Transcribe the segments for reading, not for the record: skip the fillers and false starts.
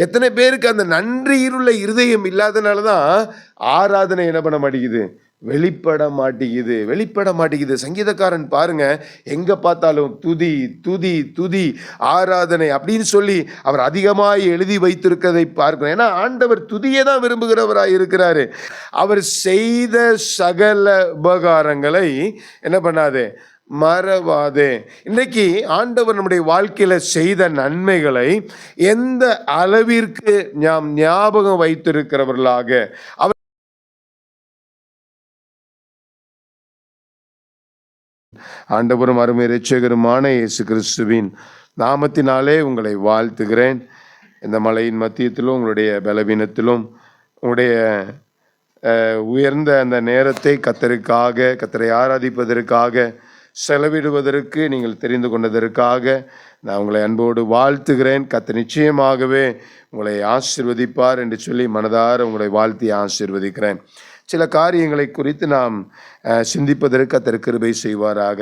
எத்தனை பேருக்கு அந்த நன்றியுள்ள இருதயம் இல்லாதனால தான் ஆராதனை என்ன பண்ண மாட்டேங்குது, வெளிப்பட மாட்டேங்குது. சங்கீதக்காரன் பாருங்க, எங்க பார்த்தாலும் துதி துதி துதி ஆராதனை அப்படின்னு சொல்லி அவர் அதிகமாய் எழுதி வைத்திருக்கிறதை பார்க்கிறோம். ஏன்னா ஆண்டவர் துதியை தான் விரும்புகிறவராய் இருக்கிறாரு. அவர் செய்த சகல உபகாரங்களை என்ன பண்ணாதே, மறவாதே. இன்றைக்கு ஆண்டவர் நம்முடைய வாழ்க்கையில செய்த நன்மைகளை எந்த அளவிற்கு நாம் ஞாபகம் வைத்திருக்கிறவர்களாக, அவர் ஆண்டவரும் அருமை இரட்சகருமான இயேசு கிறிஸ்துவின் நாமத்தினாலே உங்களை வாழ்த்துகிறேன். இந்த மலையின் மத்தியத்திலும் உங்களுடைய பலவீனத்திலும் உங்களுடைய உயர்ந்த அந்த நேரத்தை கர்த்தரை ஆராதிப்பதற்காக செலவிடுவதற்கு நீங்கள் தெரிந்து கொண்டதற்காக நான் உங்களை அன்போடு வாழ்த்துகிறேன். கர்த்தர் நிச்சயமாகவே உங்களை ஆசீர்வதிப்பார் என்று சொல்லி மனதார உங்களை வாழ்த்தி ஆசீர்வதிக்கிறேன். சில காரியங்களை குறித்து நாம் சிந்திப்பதற்கு கர்த்தர் கிருபை செய்வாராக.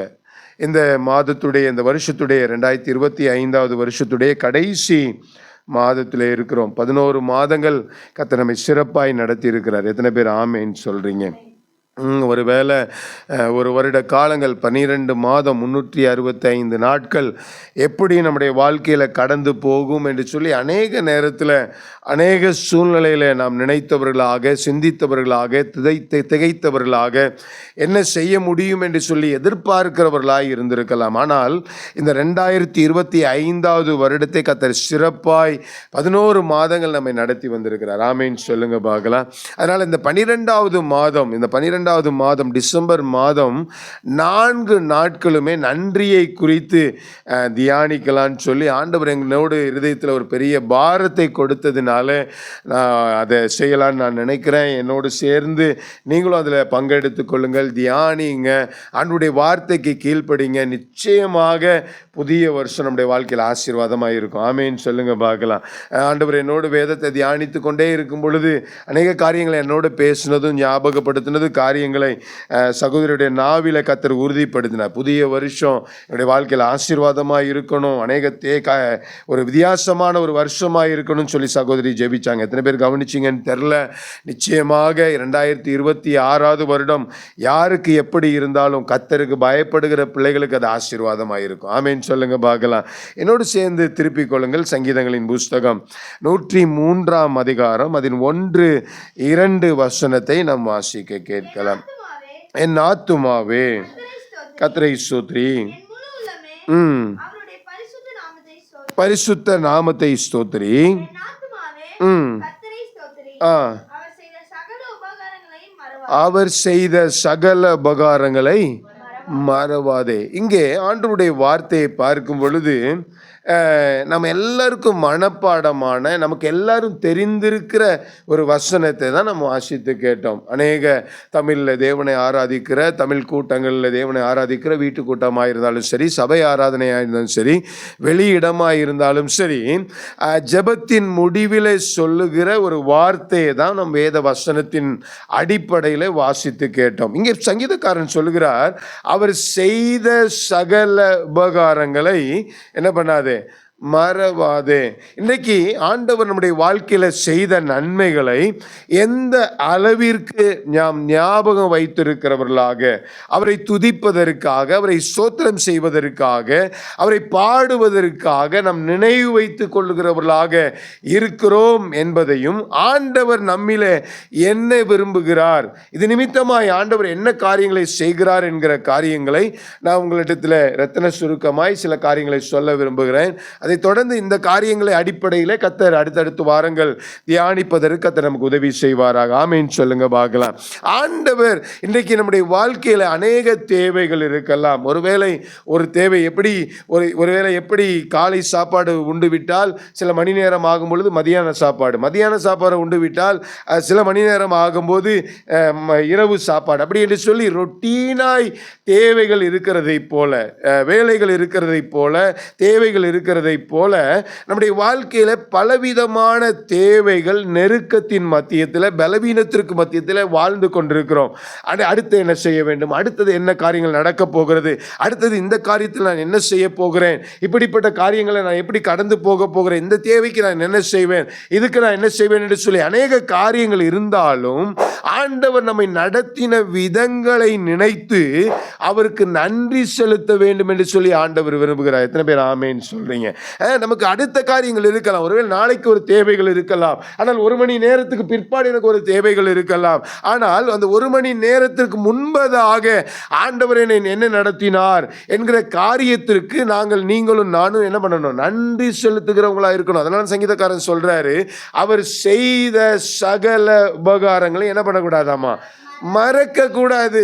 இந்த மாதத்துடைய, இந்த வருஷத்துடைய 2025 வருஷத்துடைய கடைசி மாதத்தில் இருக்கிறோம். 11 மாதங்கள் கர்த்தர் நம்மை சிறப்பாய் நடத்தி இருக்கிறார். எத்தனை பேர் ஆமேன்னு சொல்றீங்க? ஒருவேளை ஒரு வருட காலங்கள் 12 மாதம் 365 நாட்கள் எப்படி நம்முடைய வாழ்க்கையில் கடந்து போகும் என்று சொல்லி அநேக நேரத்தில் அநேக சூழ்நிலையில் நாம் நினைத்தவர்களாக, சிந்தித்தவர்களாக, திகைத்தவர்களாக, என்ன செய்ய முடியும் என்று சொல்லி எதிர்பார்க்கிறவர்களாக இருந்திருக்கலாம். ஆனால் இந்த 2025 வருடத்தை கர்த்தர் சிறப்பாய் 11 மாதங்கள் நம்மை நடத்தி வந்திருக்கிறார். ஆமேன்னு சொல்லுங்க பார்க்கலாம். அதனால் இந்த 12வது மாதம் டிசம்பர் மாதம் 4 நாட்களுமே நன்றியை குறித்து தியானிக்கலான்னு சொல்லி ஆண்டவர் எங்களோடு இருதயத்தில் ஒரு பெரிய பாரத்தை கொடுத்ததுனால நான் அதை செய்யலான்னு நான் நினைக்கிறேன். என்னோடு சேர்ந்து நீங்களும் அதில் பங்கெடுத்து கொள்ளுங்கள், தியானிங்க, ஆண்டவருடைய வார்த்தைக்கு கீழ்ப்படிங்க. நிச்சயமாக புதிய வருஷம் நம்முடைய வாழ்க்கையில் ஆசீர்வாதமாக இருக்கும். ஆமேன்னு சொல்லுங்க பார்க்கலாம். ஆண்டவர் என்னோடு வேதத்தை தியானித்து கொண்டே இருக்கும் பொழுது அநேக காரியங்களை என்னோடு பேசினதும் ஞாபகப்படுத்தினது காரியங்களை சகோதரியுடைய நாவில கர்த்தர் உறுதிப்படுத்தினார். புதிய வருஷம் என்னுடைய வாழ்க்கையில் ஆசீர்வாதமாக இருக்கணும், ஒரு வித்தியாசமான ஒரு வருஷமாக இருக்கணும்னு சொல்லி சகோதரி ஜெபிச்சாங்க. எத்தனை பேர் கவனிச்சிங்கன்னு தெரில. நிச்சயமாக 2026 வருடம் யாருக்கு எப்படி இருந்தாலும் கர்த்தருக்கு பயப்படுகிற பிள்ளைகளுக்கு அது ஆசீர்வாதமாக இருக்கும். ஆமேன்னு சொல்லுங்க பார்க்கலாம். என்னோடு சேர்ந்து திருப்பிக் கொள்ளுங்கள். சங்கீதங்களின் புஸ்தகம் 103 அதிகாரம் அதன் 1-2 வசனத்தை நாம் வாசிக்க கேட்கலாம். என் ஆத்துமாவே கர்த்தரை ஸ்தோத்திரி, பரிசுத்த நாமத்தை ஸ்தோத்திரி. அவர் செய்த சகல உபகாரங்களை மறவாதே. இங்கே ஆண்டவருடைய வார்த்தையை பார்க்கும் பொழுது நம்ம எல்லாருக்கும் மனப்பாடமான, நமக்கு எல்லாரும் தெரிந்திருக்கிற ஒரு வசனத்தை தான் நம்ம வாசித்து கேட்டோம். அநேக தமிழில் தேவனை ஆராதிக்கிற, தமிழ் கூட்டங்களில் தேவனை ஆராதிக்கிற வீட்டு கூட்டமாக இருந்தாலும் சரி, சபை ஆராதனையாக இருந்தாலும் சரி, வெளியிடமாக இருந்தாலும் சரி, ஜெபத்தின் முடிவில் சொல்லுகிற ஒரு வார்த்தையை தான் நம் வேத வசனத்தின் அடிப்படையில் வாசித்து கேட்டோம். இங்கே சங்கீதக்காரன் சொல்லுகிறார், அவர் செய்த சகல உபகாரங்களை என்ன பண்ணாதே, மறவாதே. இன்றைக்கு ஆண்டவர் நம்முடைய வாழ்க்கையில செய்த நன்மைகளை எந்த அளவிற்கு நாம் ஞாபகம் வைத்திருக்கிறவர்களாக, அவரை துதிப்பதற்காக, அவரை ஸ்தோத்திரம் செய்வதற்காக, அவரை பாடுவதற்காக நாம் நினைவு வைத்துக் கொள்ளுகிறவர்களாக இருக்கிறோம் என்பதையும், ஆண்டவர் நம்மிலே என்ன விரும்புகிறார், இது நிமித்தமாய் ஆண்டவர் என்ன காரியங்களை செய்கிறார் என்கிற காரியங்களை நான் உங்களிடத்தில் ரத்தின சுருக்கமாய் சில காரியங்களை சொல்ல விரும்புகிறேன். அதை தொடர்ந்து இந்த காரியங்களை அடிப்படையில் கர்த்தர் அடுத்தடுத்து வாரங்கள் தியானிப்பதற்கு கர்த்தர் நமக்கு உதவி செய்வாராக. ஆமேன்னு சொல்லுங்க பார்க்கலாம். ஆண்டவர் இன்றைக்கு நம்முடைய வாழ்க்கையில் அநேக தேவைகள் இருக்கலாம். ஒருவேளை ஒரு தேவை ஒருவேளை எப்படி காலை சாப்பாடு உண்டு விட்டால் சில மணி நேரம் ஆகும் பொழுது மதியான சாப்பாடு உண்டு விட்டால் சில மணி நேரம் ஆகும்போது இரவு சாப்பாடு, அப்படி என்று சொல்லி ரொட்டீனாய் தேவைகள் இருக்கிறதை போல, வேலைகள் இருக்கிறதை போல, தேவைகள் இருக்கிறதை காரியங்களைப் போல நம்முடைய வாழ்க்கையில் பலவிதமான தேவைகள், நெருக்கத்தின் மத்தியத்தில், பலவீனத்திற்கு மத்தியத்தில் வாழ்ந்து கொண்டிருக்கிறோம். அடுத்து என்ன செய்ய வேண்டும், அடுத்தது என்ன காரியங்கள் நடக்கப் போகிறது, அடுத்தது இந்த காரியத்தில் நான் என்ன செய்ய போகிறேன், இப்படிப்பட்ட காரியங்களை நான் எப்படி கடந்து போக போகிறேன், இந்த தேவைக்கு நான் என்ன செய்வேன், இதுக்கு நான் என்ன செய்வேன் என்று சொல்லி அநேக காரியங்கள் இருந்தாலும் ஆண்டவர் நம்மை நடத்தின விதங்களை நினைத்து அவருக்கு நன்றி செலுத்த வேண்டும் என்று சொல்லி ஆண்டவர் விரும்புகிறார். எத்தனை பேர் ஆமேன்னு சொல்றீங்க? நமக்கு அடுத்த காரியங்கள் இருக்கலாம், ஒருவேளை நாளைக்கு ஒரு தேவைகள் இருக்கலாம், ஆனால் 1 மணி நேரத்துக்கு பிற்பாடு எனக்கு ஒரு தேவைகள் இருக்கலாம். ஆனால் அந்த 1 மணி நேரத்திற்கு முன்பதாக ஆண்டவர் என்ன நடத்தினார் என்கிற காரியத்திற்கு நீங்களும் நானும் என்ன பண்ணணும், நன்றி செலுத்துகிறவங்களா இருக்கணும். அதனால சங்கீதக்காரன் சொல்றாரு, அவர் செய்த சகல உபகாரங்களை என்ன பண்ணக்கூடாதாமா, மறக்க கூடாது.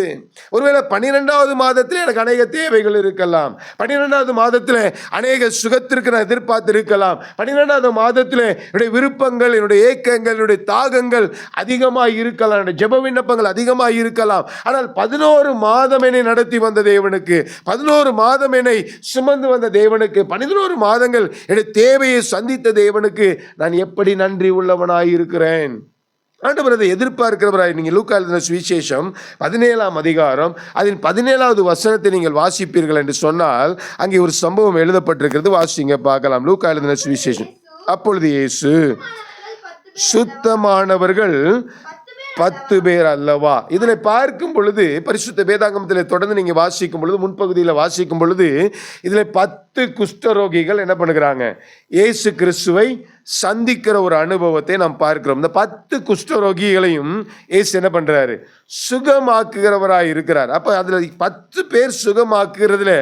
ஒருவேளை 12வது மாதத்தில் எனக்கு அநேக தேவைகள் இருக்கலாம், 12வது மாதத்தில் அநேக சுகத்திற்கு நான் எதிர்பார்த்து இருக்கலாம், 12வது மாதத்தில் என்னுடைய விருப்பங்கள், என்னுடைய ஏக்கங்கள், என்னுடைய தாகங்கள் அதிகமாக இருக்கலாம், என்னுடைய ஜெப விண்ணப்பங்கள் அதிகமாக இருக்கலாம். ஆனால் 11 மாதம் என்னை நடத்தி வந்த தேவனுக்கு, 11 மாதம் என்னை சுமந்து வந்த தேவனுக்கு, 11 மாதங்கள் என்னுடைய தேவையை சந்தித்த தேவனுக்கு நான் எப்படி நன்றி உள்ளவனாய் இருக்கிறேன்? ஆண்டவர் அதை எதிர்பார்க்கிறவராய். நீங்கள் லூக்கா எழுதின சுவிசேஷம் 17ஆம் அதிகாரம் அதில் 17வது வசனத்தை நீங்கள் வாசிப்பீர்கள் என்று சொன்னால் அங்கே ஒரு சம்பவம் எழுதப்பட்டிருக்கிறது. வாசிங்க பார்க்கலாம். லூக்கா எழுதின சுவிசேஷம். அப்பொழுது இயேசு, சுத்தமானவர்கள் 10 பேர் அல்லவா? இதில் பார்க்கும் பொழுது பரிசுத்த வேதாகமத்தில் தொடர்ந்து நீங்கள் வாசிக்கும் பொழுது, முன்பகுதியில் வாசிக்கும் பொழுது இதில் 10 குஷ்டரோகிகள் என்ன பண்ணுகிறாங்க, இயேசு கிறிஸ்துவை சந்திக்கிற ஒரு அனுபவத்தை நாம் பார்க்கிறோம். இந்த 10 குஷ்டரோகிகளையும் இயேசு என்ன பண்றாரு, சுகமாக்குகிறவராய் இருக்கிறார். அப்ப அதுல 10 பேர் சுகமாக்குறதுல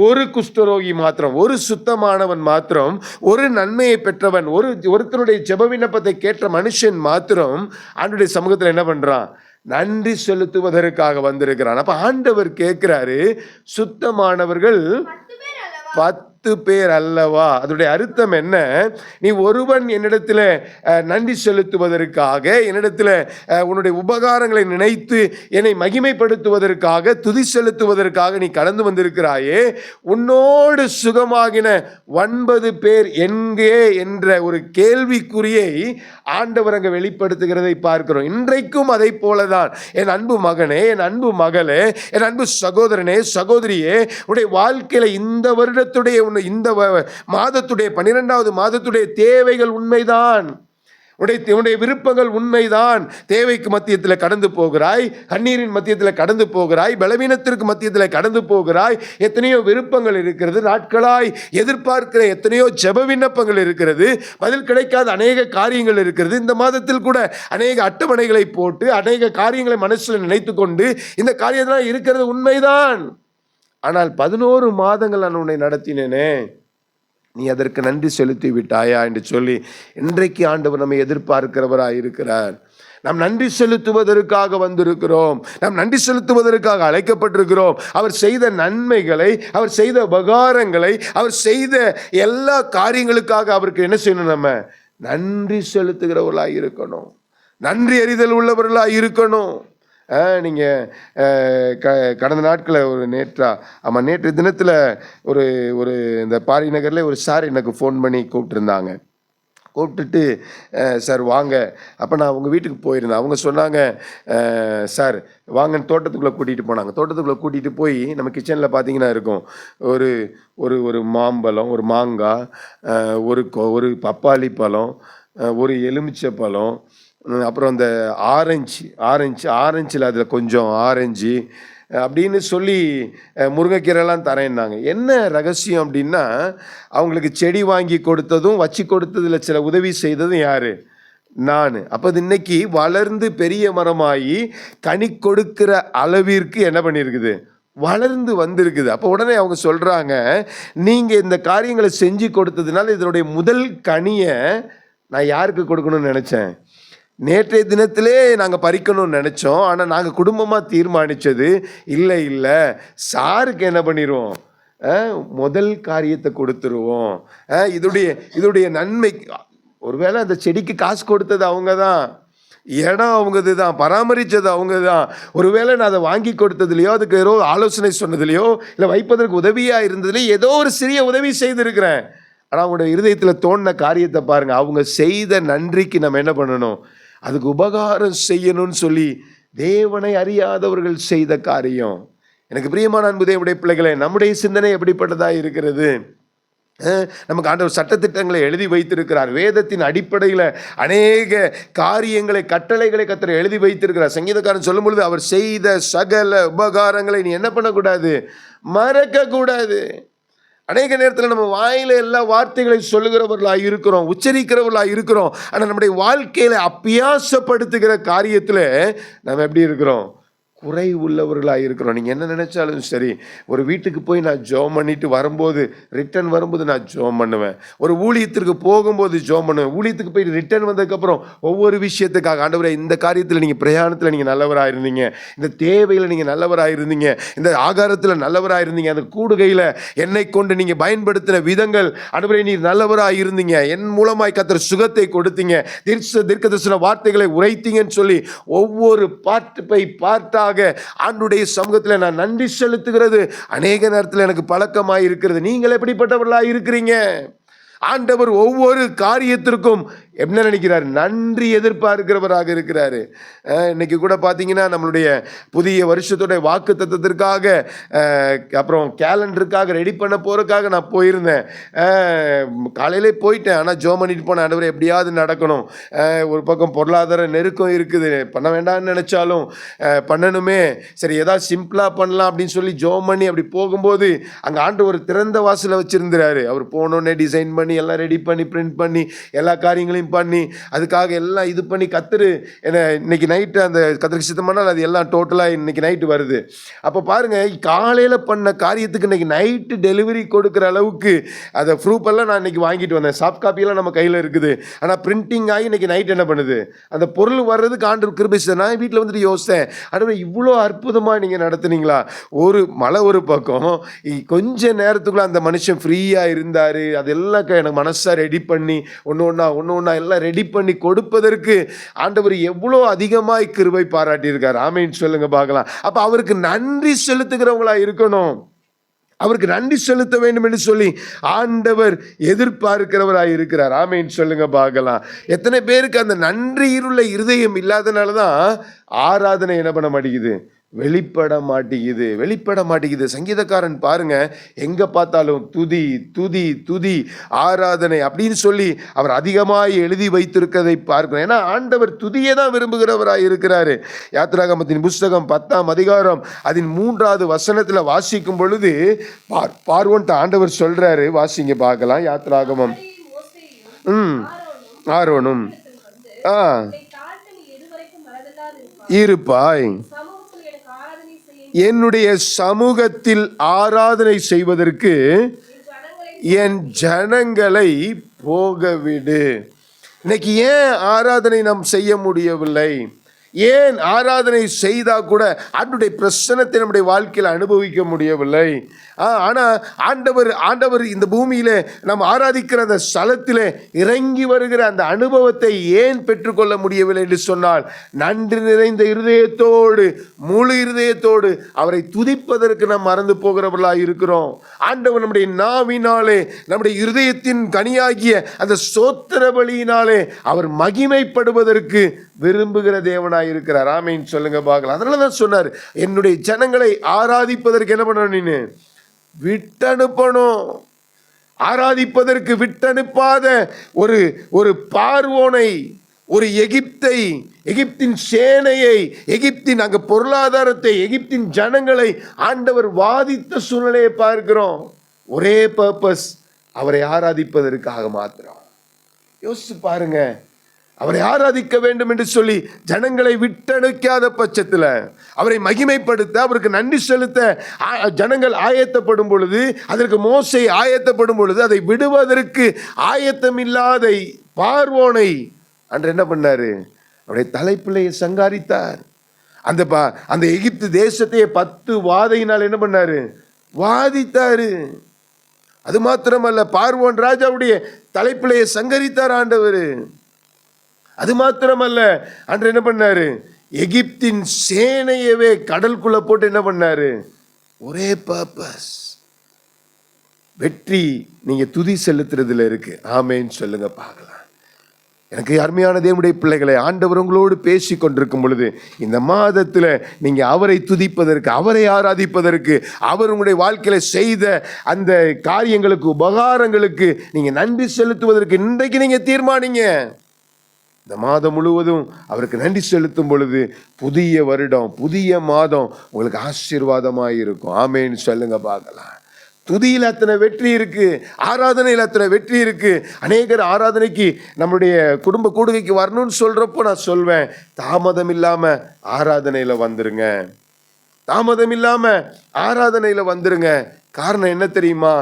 ஒரு குஷ்டரோகி மாத்திரம், ஒரு சுத்தமானவன் மாத்திரம், ஒரு நன்மையை பெற்றவன், ஒருத்தருடைய ஜெப விண்ணப்பத்தை கேட்ட மனுஷன் மாத்திரம் ஆண்டவருடைய சமூகத்தில் என்ன பண்றான், நன்றி செலுத்துவதற்காக வந்திருக்கிறான். அப்ப ஆண்டவர் கேட்கிறாரு, சுத்தமானவர்கள் 10 பேர் அல்லவா? அதனுடைய அர்த்தம் என்ன? நீ ஒருவன் என்னிடத்தில் நன்றி செலுத்துவதற்காக, என்னிடத்தில் உன்னுடைய உபகாரங்களை நினைத்து என்னை மகிமைப்படுத்துவதற்காக, துதி செலுத்துவதற்காக நீ கடந்து வந்திருக்கிறாயே, உன்னோடு சுகமாகின 9 பேர் எங்கே என்ற ஒரு கேள்விக்குறியை ஆண்டவர் அங்கே வெளிப்படுத்துகிறதை பார்க்கிறோம். இன்றைக்கும் அதை போலதான் என் அன்பு மகனே, என் அன்பு மகளே, என் அன்பு சகோதரனே, சகோதரியே, உன்னுடைய வாழ்க்கையில இந்த வருடத்துடைய இந்த மாதத்துடைய 12வது மாதத்துடைய தேவைகள் உண்மைதான், உன்னுடைய விருப்பங்கள் உண்மைதான். தேவைக்கு மத்தியத்தில் கடந்து போகிறாய், கண்ணீரின் மத்தியத்தில் கடந்து போகிறாய், பலவீனத்திற்கு மத்தியத்தில் கடந்து போகிறாய். எத்தனையோ விருப்பங்கள் இருக்கிறது, நாட்களாய் எதிர்பார்க்கிற எத்தனையோ ஜெப விண்ணப்பங்கள் இருக்கிறது, பதில் கிடைக்காத அநேக காரியங்கள் இருக்கிறது. இந்த மாதத்தில் கூட அநேக அட்டவணைகளை போட்டு அநேக காரியங்களை மனசில் நினைத்து கொண்டு இந்த காரியத்தில் இருக்கிறது உண்மைதான். ஆனால் 11 மாதங்கள் நான் உன்னை நடத்தினேனே, நீ அதற்கு நன்றி செலுத்தி விட்டாயா என்று சொல்லி இன்றைக்கு ஆண்டவர் நம்மை எதிர்பார்க்கிறவராய் இருக்கிறார். நாம் நன்றி செலுத்துவதற்காக வந்திருக்கிறோம், நாம் நன்றி செலுத்துவதற்காக அழைக்கப்பட்டிருக்கிறோம். அவர் செய்த நன்மைகளை, அவர் செய்த உபகாரங்களை, அவர் செய்த எல்லா காரியங்களுக்காக அவருக்கு என்ன செய்யணும், நம்ம நன்றி செலுத்துகிறவர்களாக இருக்கணும், நன்றி அறிதல் உள்ளவர்களாக இருக்கணும். நீங்கள் கடந்த நாட்களில் ஒரு நேற்று தினத்தில் ஒரு இந்த பாரி நகரில் ஒரு சார் எனக்கு ஃபோன் பண்ணி கூப்பிட்டுருந்தாங்க. கூப்பிட்டுட்டு, சார் வாங்க. அப்போ நான் அவங்க வீட்டுக்கு போயிருந்தேன். அவங்க சொன்னாங்க, சார் வாங்கன்னு தோட்டத்துக்குள்ளே கூட்டிகிட்டு போனாங்க. தோட்டத்துக்குள்ளே கூட்டிகிட்டு போய் நம்ம கிச்சனில் பார்த்தீங்கன்னா இருக்கும் ஒரு ஒரு ஒரு மாம்பழம், ஒரு மாங்காய், ஒரு பப்பாளி பழம், ஒரு எலுமிச்சை பழம், அப்புறம் அந்த ஆரஞ்சில் அதில் கொஞ்சம் ஆரஞ்சு அப்படின்னு சொல்லி முருங்கைக்கீரைலாம் தரேன்னாங்க. என்ன ரகசியம் அப்படின்னா, அவங்களுக்கு செடி வாங்கி கொடுத்ததும் வச்சு கொடுத்ததில் சில உதவி செய்ததும் யார், நான். அப்போ அது இன்னைக்கு வளர்ந்து பெரிய மரமாகி கனி கொடுக்கிற அளவிற்கு என்ன பண்ணியிருக்குது, வளர்ந்து வந்திருக்குது. அப்போ உடனே அவங்க சொல்கிறாங்க, நீங்கள் இந்த காரியங்களை செஞ்சு கொடுத்ததுனால இதனுடைய முதல் கனியை நான் யாருக்கு கொடுக்கணும்னு நினச்சேன், நேற்றைய தினத்திலே நாங்கள் பறிக்கணும்னு நினச்சோம். ஆனால் நாங்கள் குடும்பமாக தீர்மானித்தது இல்லை, சாருக்கு என்ன பண்ணிடுவோம், முதல் காரியத்தை கொடுத்துருவோம். இதோடைய நன்மை, ஒருவேளை அந்த செடிக்கு காசு கொடுத்தது அவங்க தான், இடம் அவங்கது தான், பராமரித்தது அவங்க தான். ஒருவேளை நான் அதை வாங்கி கொடுத்ததுலையோ, அதுக்கு ஏதோ ஆலோசனை சொன்னதுலையோ, இல்லை வைப்பதற்கு உதவியாக இருந்ததுலையோ ஏதோ ஒரு சிறிய உதவி செய்திருக்கிறேன். ஆனால் அவங்களுடைய இருதயத்தில் தோணின காரியத்தை பாருங்க. அவங்க செய்த நன்றிக்கு நம்ம என்ன பண்ணணும்? அதுக்கு உபகாரம் செய்யணும்னு சொல்லி தேவனை அறியாதவர்கள் செய்த காரியம். எனக்கு பிரியமான அன்பு தேவனுடைய பிள்ளைகளே, நம்முடைய சிந்தனை எப்படிப்பட்டதா இருக்கிறது? நமக்கு ஆண்டவர் சட்டத்திட்டங்களை எழுதி வைத்திருக்கிறார். வேதத்தின் அடிப்படையில் அநேக காரியங்களை, கட்டளைகளை கர்த்தர் எழுதி வைத்திருக்கிறார். சங்கீதக்காரன் சொல்லும் பொழுது, அவர் செய்த சகல உபகாரங்களை நீ என்ன பண்ணக்கூடாது? மறக்க கூடாது. அநேக நேரத்தில் நம்ம வாயில எல்லா வார்த்தைகளை சொல்லுகிறவர்களாக இருக்கிறோம், உச்சரிக்கிறவர்களாக இருக்கிறோம். ஆனால் நம்முடைய வாழ்க்கையில அபியாசப்படுத்துகிற காரியத்தில் நம்ம எப்படி இருக்கிறோம்? குறை உள்ளவர்களாக இருக்கிறோம். நீங்கள் என்ன நினைச்சாலும் சரி, ஒரு வீட்டுக்கு போய் நான் ஜெபம் பண்ணிட்டு வரும்போது, ரிட்டர்ன் வரும்போது நான் ஜெபம் பண்ணுவேன். ஒரு ஊழியத்திற்கு போகும்போது ஜெபம் பண்ணுவேன். ஊழியத்துக்கு போய் ரிட்டர்ன் வந்ததுக்கப்புறம் ஒவ்வொரு விஷயத்துக்காக, ஆண்டவரே இந்த காரியத்தில் நீங்கள் பிரயாணத்தில் நீங்கள் நல்லவராக இருந்தீங்க, இந்த தேவையில் நீங்கள் நல்லவராக இருந்தீங்க, இந்த ஆகாரத்தில் நல்லவராக இருந்தீங்க, அந்த கூடுகையில் என்னை கொண்டு நீங்கள் பயன்படுத்தின விதங்கள், ஆண்டவரே நீர் நல்லவராக இருந்தீங்க, என் மூலமாய் கர்த்தர் சுகத்தை கொடுத்தீங்க, தீர்க்கதரிசன வார்த்தைகளை உரைத்தீங்கன்னு சொல்லி ஒவ்வொரு பார்ட்டாக ஆண்டுடைய சமூகத்தில் நான் நன்றி செலுத்துகிறது அநேக நேரத்தில் எனக்கு பழக்கமாக இருக்கிறது. நீங்கள் எப்படிப்பட்டவர்களாக இருக்கிறீங்க? ஆண்டவர் ஒவ்வொரு காரியத்திற்கும் என்ன நினைக்கிறார்? நன்றி எதிர்பார்க்கிறவராக இருக்கிறாரு. இன்னைக்கு கூட பார்த்தீங்கன்னா நம்மளுடைய புதிய வருஷத்துடைய வாக்கு தத்தத்திற்காக, அப்புறம் கேலண்டருக்காக ரெடி பண்ண போகிறதுக்காக நான் போயிருந்தேன். காலையிலே போயிட்டேன், ஆனால் ஜெபம் பண்ணிட்டு போனேன். ஆண்டவரே எப்படியாவது நடக்கணும். ஒரு பக்கம் பொருளாதார நெருக்கம் இருக்குது, பண்ண வேண்டாம்னு நினச்சாலும் பண்ணணுமே, சரி ஏதாவது சிம்பிளாக பண்ணலாம் அப்படின்னு சொல்லி ஜெபம் பண்ணி அப்படி போகும்போது அங்கே ஆண்டு ஒரு திறந்த வாசலை வச்சுருந்துறாரு. அவர் போனோடனே டிசைன் பண்ணி எல்லாம் ரெடி பண்ணி பிரிண்ட் பண்ணி எல்லா காரியங்களையும் பண்ணி அதுக்காக எல்லாம் இது பண்ணி கத்தரு என்ன இன்னைக்கு நைட்டு அந்த கத்தருக்கு சித்தம் பண்ணால் அது எல்லாம் டோட்டலாக இன்னைக்கு நைட்டு வருது. அப்போ பாருங்க, காலையில் பண்ண காரியத்துக்கு இன்னைக்கு நைட்டு டெலிவரி கொடுக்குற அளவுக்கு அதை ப்ரூஃப் எல்லாம் நான் இன்னைக்கு வாங்கிட்டு வந்தேன். சாஃப்ட் காப்பியெல்லாம் நம்ம கையில் இருக்குது. ஆனால் பிரிண்டிங் ஆகி இன்னைக்கு நைட் என்ன பண்ணுது? அந்த பொருள் வர்றதுக்கு ஆண்டு கிருபை. நான் வீட்டில் வந்துட்டு யோசித்தேன், ஆனால் இவ்வளோ அற்புதமாக நீங்கள் நடத்துனீங்களா? ஒரு மழை ஒரு பக்கம், கொஞ்ச நேரத்துக்குள்ள அந்த மனுஷன் ஃப்ரீயாக இருந்தார். அதெல்லாம் எனக்கு மனசாக ரெடி பண்ணி ஒன்று ஒன்றா எல்லாம் ரெடி பண்ணி கொடுப்பதற்கு ஆண்டவர் எவ்வளோ அதிகமாய் கிருபை பாராட்டியிருக்கார். ஆமென் சொல்லுங்க பார்க்கலாம். அப்போ அவருக்கு நன்றி செலுத்துகிறவங்களா இருக்கணும். அவருக்கு நன்றி செலுத்த வேண்டும் என்று சொல்லி ஆண்டவர் எதிர்பார்க்கிறவராக இருக்கிறார். ஆமென் சொல்லுங்க பார்க்கலாம். எத்தனை பேருக்கு அந்த நன்றியுள்ள இருதயம் இல்லாதனால தான் ஆராதனை என்ன பண்ண மாட்டேங்குது? வெளிப்பட மாட்டேங்குது. சங்கீதக்காரன் பாருங்க, எங்க பார்த்தாலும் துதி துதி துதி ஆராதனை அப்படின்னு சொல்லி அவர் அதிகமாக எழுதி வைத்திருக்கிறதை பார்க்கிறோம். ஏன்னா ஆண்டவர் துதியை தான் விரும்புகிறவராக இருக்கிறாரு. யாத்திராகமத்தின் புஸ்தகம் 10ஆம் அதிகாரம் அதன் 3வது வசனத்தில் வாசிக்கும் பொழுது பார்வோன்ட்டு ஆண்டவர் சொல்றாரு. வாசிங்க பார்க்கலாம். யாத்திராகமம் ஆரோனும் இருப்பாய், என்னுடைய சமூகத்தில் ஆராதனை செய்வதற்கு என் ஜனங்களை போகவிடு. இன்னைக்கு ஏன் ஆராதனை நாம் செய்ய முடியவில்லை? ஏன் ஆராதனை செய்தால் கூட ஆண்டுடைய பிரசன்னத்தை நம்முடைய வாழ்க்கையில் அனுபவிக்க முடியவில்லை? ஆனால் ஆண்டவர் இந்த பூமியிலே நாம் ஆராதிக்கிற அந்த ஸ்தலத்திலே இறங்கி வருகிற அந்த அனுபவத்தை ஏன் பெற்றுக்கொள்ள முடியவில்லை என்று சொன்னால், நன்றி நிறைந்த இருதயத்தோடு, முழு இருதயத்தோடு அவரை துதிப்பதற்கு நாம் மறந்து போகிறவர்களாக இருக்கிறோம். ஆண்டவர் நம்முடைய நாவினாலே, நம்முடைய இருதயத்தின் கனியாகிய அந்த ஸ்தோத்திர பலியினாலே அவர் மகிமைப்படுவதற்கு விரும்புகிற தேவனாய் இருக்கிறார். ஆமென் சொல்லுங்க பார்க்கலாம். அதனால தான் சொன்னார், என்னுடைய ஜனங்களை ஆராதிப்பதற்கு என்ன பண்ணணும்? நீ விட்டனுப்பணும். ஆராதிப்பதற்கு விட்டனுப்பாத ஒரு பார்வோனை, ஒரு எகிப்தின் சேனையை, எகிப்தின் அங்க பொருளாதாரத்தை, எகிப்தின் ஜனங்களை ஆண்டவர் வாதித்த சூழ்நிலையை பார்க்கிறோம். ஒரே பர்பஸ், அவரை ஆராதிப்பதற்காக மாத்திரம். யோசிச்சு பாருங்க, அவரை ஆராதிக்க வேண்டும் என்று சொல்லி ஜனங்களை விட்டனுக்காத பட்சத்தில், அவரை மகிமைப்படுத்த, அவருக்கு நன்றி செலுத்த ஜனங்கள் ஆயத்தப்படும் பொழுது, அதற்கு மோசே ஆயத்தப்படும் பொழுது, அதை விடுவதற்கு ஆயத்தமில்லாத பார்வோனை அன்று என்ன பண்ணாரு? அவருடைய தலைப்பிள்ளையை சங்காரித்தார். அந்த எகிப்து தேசத்தையே 10 வாதையினால் என்ன பண்ணாரு? வாதித்தாரு. அது மாத்திரமல்ல, பார்வோன் ராஜாவுடைய தலைப்பிள்ளையை சங்கரித்தார் ஆண்டவர். அது மாத்திரமல்ல, அன்று என்ன பண்ணாரு? எகிப்தின் சேனையவே கடலுக்குள்ள போட்டு என்ன பண்ணாரு? ஒரே பர்பஸ், வெற்றி நீங்கள் துதி செலுத்துறதுல இருக்கு. ஆமேன்னு சொல்லுங்க பார்க்கலாம். எனக்கு அருமையான தேவனுடைய பிள்ளைகளை, ஆண்டவர் உங்களோடு பேசி கொண்டிருக்கும் பொழுது இந்த மாதத்தில் நீங்கள் அவரை துதிப்பதற்கு, அவரை ஆராதிப்பதற்கு, அவர் உங்களுடைய வாழ்க்கையில் செய்த அந்த காரியங்களுக்கு, உபகாரங்களுக்கு நீங்கள் நன்றி செலுத்துவதற்கு இன்றைக்கு நீங்கள் தீர்மானிங்க. இந்த மாதம் முழுவதும் அவருக்கு நன்றி செலுத்தும் பொழுது புதிய வருடம், புதிய மாதம் உங்களுக்கு ஆசீர்வாதமாக இருக்கும். ஆமேன்னு சொல்லுங்க பார்க்கலாம். துதியில் அத்தனை வெற்றி இருக்கு, ஆராதனையில் அத்தனை வெற்றி இருக்கு. அநேகர் ஆராதனைக்கு நம்முடைய குடும்ப கூடுகைக்கு வரணும்னு சொல்றப்போ நான் சொல்வேன், தாமதம் இல்லாம ஆராதனையில வந்துருங்க, தாமதம் இல்லாம ஆராதனையில வந்துருங்க. காரணம் என்ன தெரியுமா?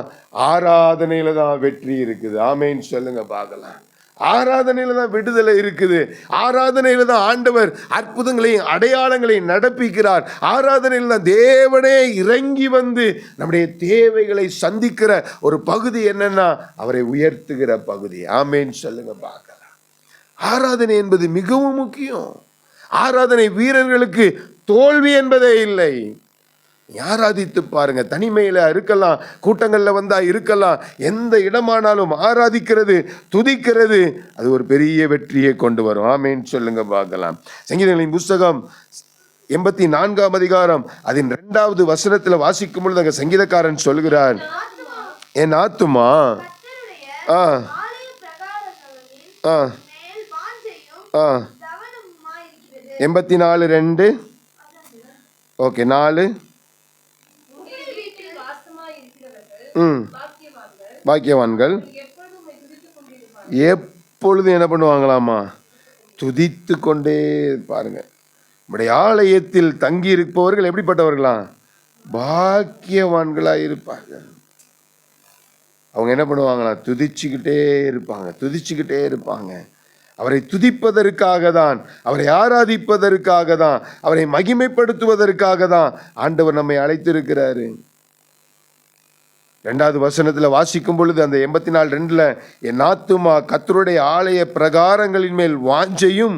ஆராதனையில தான் வெற்றி இருக்குது. ஆமேன்னு சொல்லுங்க பார்க்கலாம். ஆராதனையில தான் விடுதலை இருக்குது. ஆராதனையில தான் ஆண்டவர் அற்புதங்களையும் அடையாளங்களையும் நடப்பிக்கிறார். ஆராதனையில் தான் தேவனே இறங்கி வந்து நம்முடைய தேவைகளை சந்திக்கிற ஒரு பகுதி என்னன்னா, அவரை உயர்த்துகிற பகுதி. ஆமேன்னு சொல்லுங்க பார்க்கலாம். ஆராதனை என்பது மிகவும் முக்கியம். ஆராதனை வீரர்களுக்கு தோல்வி என்பதே இல்லை. ஆராதித்து பாருங்க. தனிமையில இருக்கலாம், கூட்டங்கள்ல வந்தா இருக்கலாம், எந்த இடமானாலும் ஆராதிக்கிறது, துதிக்கிறது, அது ஒரு பெரிய வெற்றியை கொண்டு வரும். ஆமேன்னு சொல்லுங்க பார்க்கலாம். சங்கீதங்களின் புஸ்தகம் 84ஆம் அதிகாரம் அதன் 2வது வசனத்துல வாசிக்கும் பொழுது அங்க சங்கீதக்காரன் சொல்கிறார், என் ஆத்துமா 84:2 ஓகே 4 பாக்கியவான்கள் எப்பொழுதும் என்ன பண்ணுவாங்களாமா? துதித்து கொண்டே பாருங்க. நம்முடைய ஆலயத்தில் தங்கி இருப்பவர்கள் எப்படிப்பட்டவர்களாம்? பாக்கியவான்களா இருப்பார்கள். அவங்க என்ன பண்ணுவாங்களாம்? துதிச்சுக்கிட்டே இருப்பாங்க, துதிச்சுக்கிட்டே இருப்பாங்க. அவரை துதிப்பதற்காக தான், அவரை ஆராதிப்பதற்காக தான், அவரை மகிமைப்படுத்துவதற்காக தான் ஆண்டவர் நம்மை அழைத்திருக்கிறாரு. 2வது வசனத்தில் வாசிக்கும் பொழுது அந்த 84:2 என் ஆத்துமா கர்த்தருடைய ஆலய பிரகாரங்களின் மேல் வாஞ்சையும்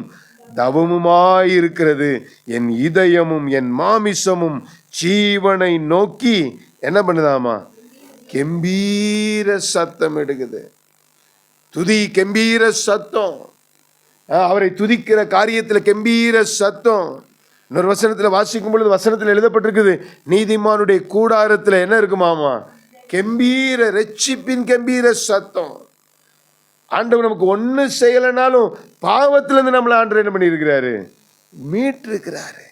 தவமுமாயிருக்கிறது, என் இதயமும் என் மாமிசமும் ஜீவனை நோக்கி என்ன பண்ணுதாமா? கெம்பீர சத்தம் எடுக்குது. துதி கெம்பீர சத்தம். அவரை துதிக்கிற காரியத்தில் கெம்பீர சத்தம். இன்னொரு வசனத்தில் வாசிக்கும் பொழுது வசனத்தில் எழுதப்பட்டிருக்குது, நீதிமானுடைய கூடாரத்தில் என்ன இருக்குமாமா? கெம்பீர ரட்சிப்பின் கெம்பீர சத்தம். ஆண்டவர் நமக்கு ஒண்ணு செய்யலைனாலும் பாவத்திலிருந்து நம்மளை ஆண்டவர் என்ன பண்ணியிருக்கிறாரு? மீட்டிருக்கிறாரு.